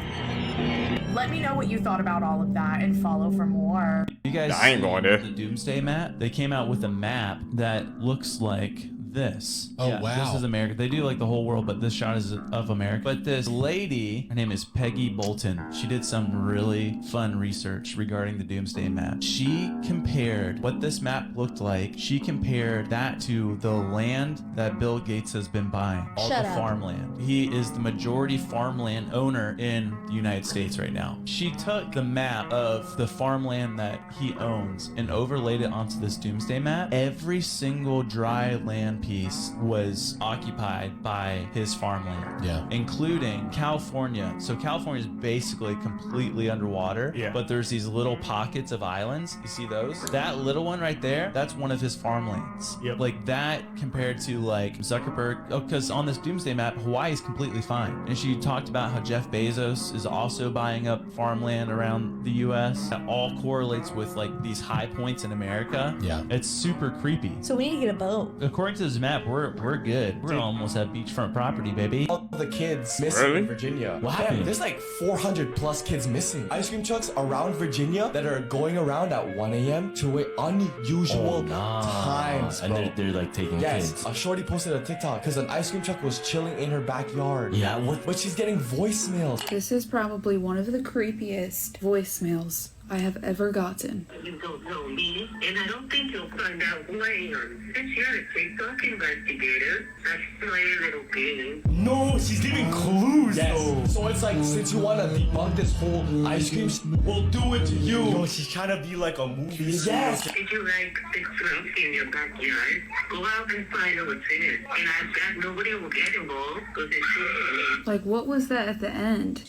Let me know what you thought about all of that and follow for more. You guys I ain't going there. The Doomsday map? They came out with a map that looks like this. Oh, Yeah, wow. This is America. They do like the whole world, but this shot is of America. But this lady, her name is Peggy Bolton. She did some really fun research regarding the Doomsday map. She compared what this map looked like. She compared that to the land that Bill Gates has been buying. All Shut the up. farmland. He is the majority farmland owner in the United States right now. She took the map of the farmland that he owns and overlaid it onto this Doomsday map. Every single dry land piece was occupied by his farmland, including California. So California is basically completely underwater, but there's these little pockets of islands. You see those? That little one right there, that's one of his farmlands. Like that compared to like Zuckerberg, because on this Doomsday map, Hawaii is completely fine. And she talked about how Jeff Bezos is also buying up farmland around the US. That all correlates with like these high points in America. It's super creepy. So we need to get a boat. According to this map, we're good. We're gonna almost have beachfront property, baby. All the kids missing in Virginia. What happened? There's like 400 plus kids missing. Ice cream trucks around Virginia that are going around at 1 a.m. to unusual times, bro. And they're like taking kids. A shorty posted a TikTok because an ice cream truck was chilling in her backyard. Yeah, but she's getting voicemails. This is probably one of the creepiest voicemails I have ever gotten. You don't know me, and I don't think you'll find out who I am. Since you're a TikTok investigator, let's play a little game. No, she's giving clues though. So it's like, since you want to debunk this whole ice cream, we'll do it to you. Yo, she's trying to be like a movie. Yes. Did you like the trunk in your backyard? Go out and find out what's in it. And I bet nobody will get involved because it's Like, what was that at the end?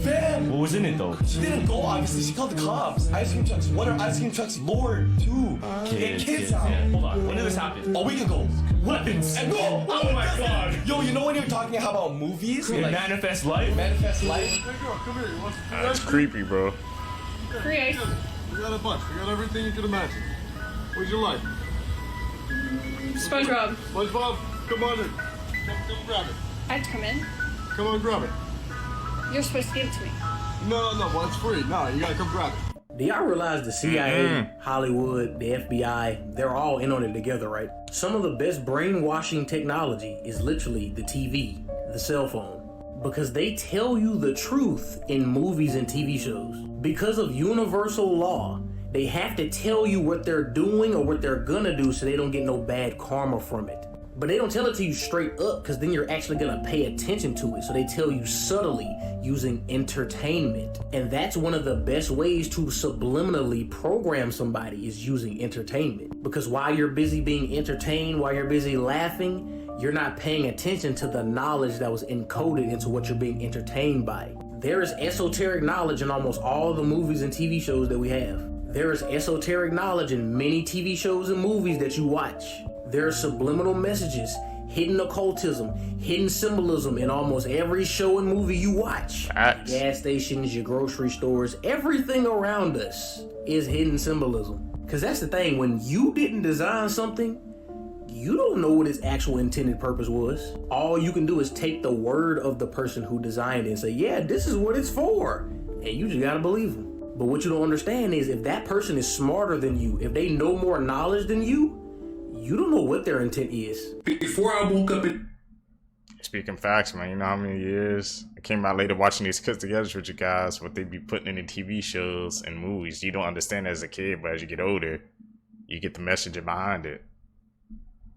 Fam! What was in it though? She didn't go, obviously. She called the cops. Ice cream trucks. What are ice cream trucks lured to? Get kids out. Yeah. Hold on. When did this happen? A week ago. Weapons. And go. Oh my god. Yo, you know when you're talking about movies? Like, Manifest Life? Manifest Life? Hey girl, come here. You want some That's creepy, bro. Free ice. We got a bunch. We got everything you could imagine. What'd you like? SpongeBob. SpongeBob, come on in. Come grab it. I have to come in. Come on, grab it. You're supposed to give it to me. No, well, it's free. No, you gotta come grab it. Do y'all realize the CIA, Hollywood, the FBI, they're all in on it together, right? Some of the best brainwashing technology is literally the TV, the cell phone. Because they tell you the truth in movies and TV shows. Because of universal law, they have to tell you what they're doing or what they're gonna do so they don't get no bad karma from it. But they don't tell it to you straight up because then you're actually gonna pay attention to it. So they tell you subtly using entertainment. And that's one of the best ways to subliminally program somebody is using entertainment. Because while you're busy being entertained, while you're busy laughing, you're not paying attention to the knowledge that was encoded into what you're being entertained by. There is esoteric knowledge in almost all the movies and TV shows that we have. There is esoteric knowledge in many TV shows and movies that you watch. There are subliminal messages, hidden occultism, hidden symbolism in almost every show and movie you watch. Gas stations, your grocery stores, everything around us is hidden symbolism. Because that's the thing, when you didn't design something, you don't know what its actual intended purpose was. All you can do is take the word of the person who designed it and say, yeah, this is what it's for. And you just gotta believe them. But what you don't understand is if that person is smarter than you, if they know more knowledge than you don't know what their intent is. Before I woke up in... Speaking facts, man, you know how many years I came out later watching these cuts together with you guys, what they be putting in the TV shows and movies. You don't understand as a kid, but as you get older, you get the message behind it.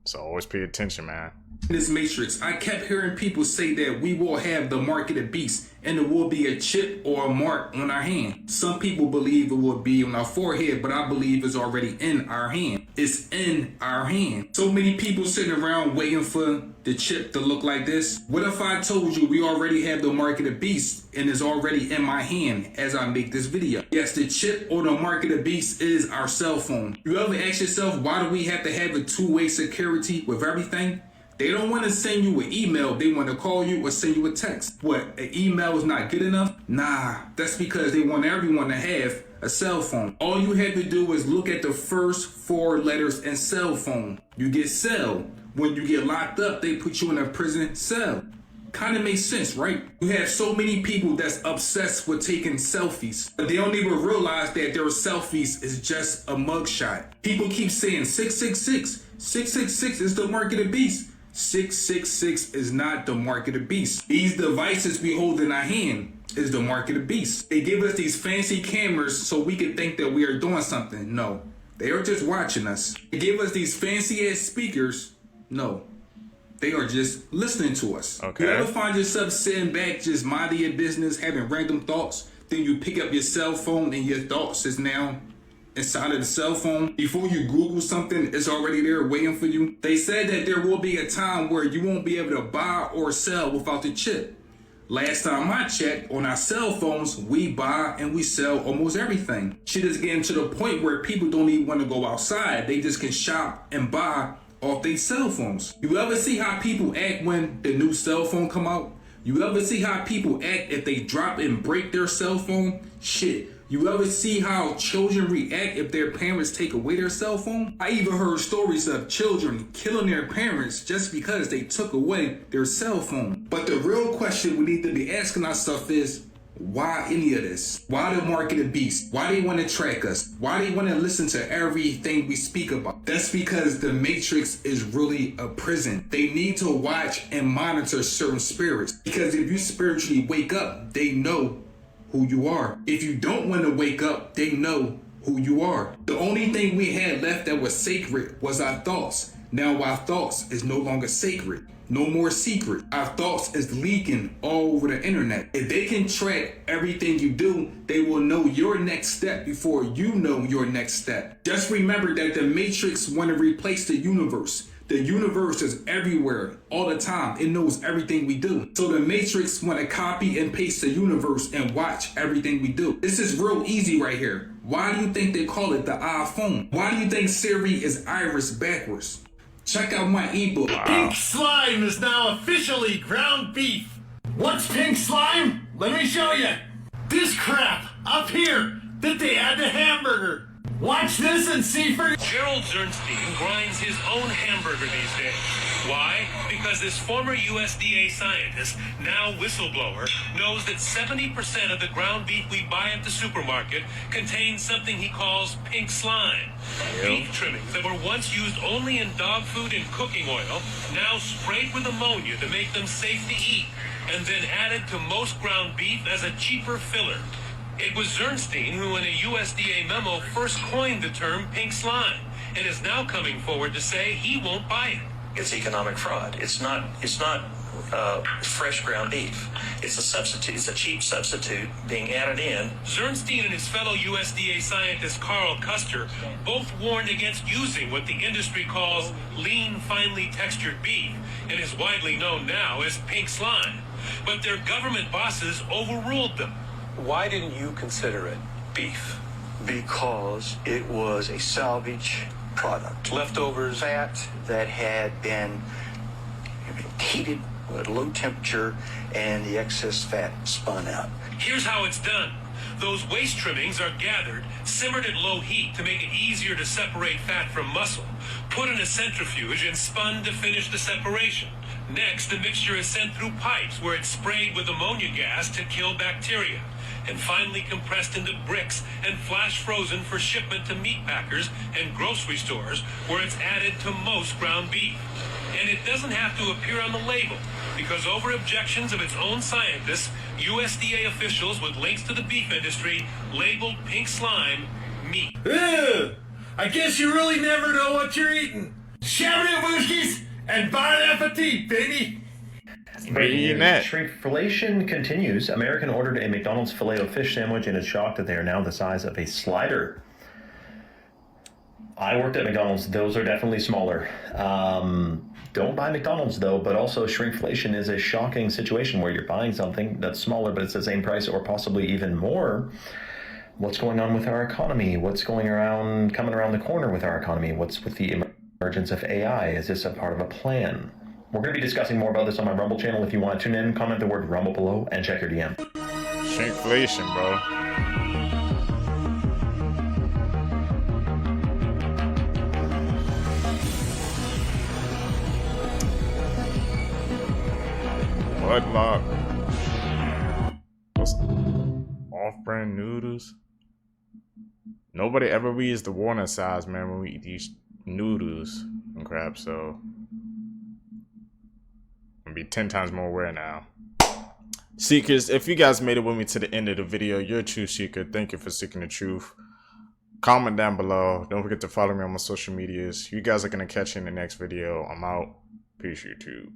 So always pay attention, man. In this matrix, I kept hearing people say that we will have the mark of the beast and it will be a chip or a mark on our hand. Some people believe it will be on our forehead, but I believe it's already in our hand. It's in our hand. So many people sitting around waiting for the chip to look like this. What if I told you we already have the mark of the beast and it's already in my hand as I make this video? Yes, the chip or the mark of the beast is our cell phone. You ever ask yourself, why do we have to have a two-way security with everything? They don't want to send you an email, they want to call you or send you a text. What, an email is not good enough? Nah, that's because they want everyone to have a cell phone. All you have to do is look at the first 4 letters in cell phone. You get cell. When you get locked up, they put you in a prison cell. Kind of makes sense, right? You have so many people that's obsessed with taking selfies, but they don't even realize that their selfies is just a mugshot. People keep saying 666. 666 is the mark of the beast. 666 is not the mark of the beast. These devices we hold in our hand is the mark of the beast. They give us these fancy cameras so we can think that we are doing something. No, they are just watching us. They give us these fancy ass speakers. No, they are just listening to us. Okay. You ever find yourself sitting back just minding your business, having random thoughts, then you pick up your cell phone and your thoughts is now inside of the cell phone? Before you Google something, it's already there waiting for you. They said that there will be a time where you won't be able to buy or sell without the chip. Last time I checked, on our cell phones, we buy and we sell almost everything. Shit is getting to the point where people don't even want to go outside. They just can shop and buy off their cell phones. You ever see how people act when the new cell phone come out? You ever see how people act if they drop and break their cell phone? Shit. You ever see how children react if their parents take away their cell phone? I even heard stories of children killing their parents just because they took away their cell phone. But the real question we need to be asking ourselves is, why any of this? Why the mark of the beast? Why they want to track us? Why they want to listen to everything we speak about? That's because the Matrix is really a prison. They need to watch and monitor certain spirits, because if you spiritually wake up, they know who you are. If you don't want to wake up, they know who you are. The only thing we had left that was sacred was our thoughts. Now our thoughts is no longer sacred. No more secret. Our thoughts is leaking all over the internet. If they can track everything you do, they will know your next step before you know your next step. Just remember that the Matrix want to replace the universe. The universe is everywhere, all the time. It knows everything we do. So the Matrix want to copy and paste the universe and watch everything we do. This is real easy right here. Why do you think they call it the iPhone? Why do you think Siri is Iris backwards? Check out my ebook. Pink slime is now officially ground beef. What's pink slime? Let me show you. This crap up here that they add to hamburger. Watch this and see for... Gerald Zernstein grinds his own hamburger these days. Why? Because this former USDA scientist, now whistleblower, knows that 70% of the ground beef we buy at the supermarket contains something he calls pink slime. Beef trimmings that were once used only in dog food and cooking oil, now sprayed with ammonia to make them safe to eat, and then added to most ground beef as a cheaper filler. It was Zernstein who in a USDA memo first coined the term pink slime, and is now coming forward to say he won't buy it. It's economic fraud. It's not fresh ground beef. It's a substitute. It's a cheap substitute being added in. Zernstein and his fellow USDA scientist Carl Custer both warned against using what the industry calls lean, finely textured beef, and is widely known now as pink slime. But their government bosses overruled them. Why didn't you consider it beef? Because it was a salvage product. Leftovers, fat that had been heated at low temperature and the excess fat spun out. Here's how it's done. Those waste trimmings are gathered, simmered at low heat to make it easier to separate fat from muscle, put in a centrifuge and spun to finish the separation. Next, the mixture is sent through pipes where it's sprayed with ammonia gas to kill bacteria, and finally compressed into bricks and flash frozen for shipment to meat packers and grocery stores, where it's added to most ground beef. And it doesn't have to appear on the label, because over objections of its own scientists, USDA officials with links to the beef industry labeled pink slime meat. I guess you really never know what you're eating. Shabba-dabooskies, And bon appetit, baby! Shrinkflation continues. American ordered a McDonald's Filet-O-Fish sandwich and is shocked that they are now the size of a slider. I worked at McDonald's. Those are definitely smaller. Don't buy McDonald's though, but also shrinkflation is a shocking situation where you're buying something that's smaller, but it's the same price or possibly even more. What's going on with our economy? What's coming around the corner with our economy? What's with the emergence of AI? Is this a part of a plan? We're going to be discussing more about this on my Rumble channel. If you want to tune in, comment the word Rumble below and check your DM. Shrinkflation, bro. Bloodlock. What's off-brand noodles? Nobody ever reads the warning signs, man, when we eat these noodles and crap, so I'm gonna be 10 times more aware now. Seekers, if you guys made it with me to the end of the video, you're a true seeker. Thank you for seeking the truth. Comment down below. Don't forget to follow me on my social medias. You guys are gonna catch you in the next video. I'm out. Peace, YouTube.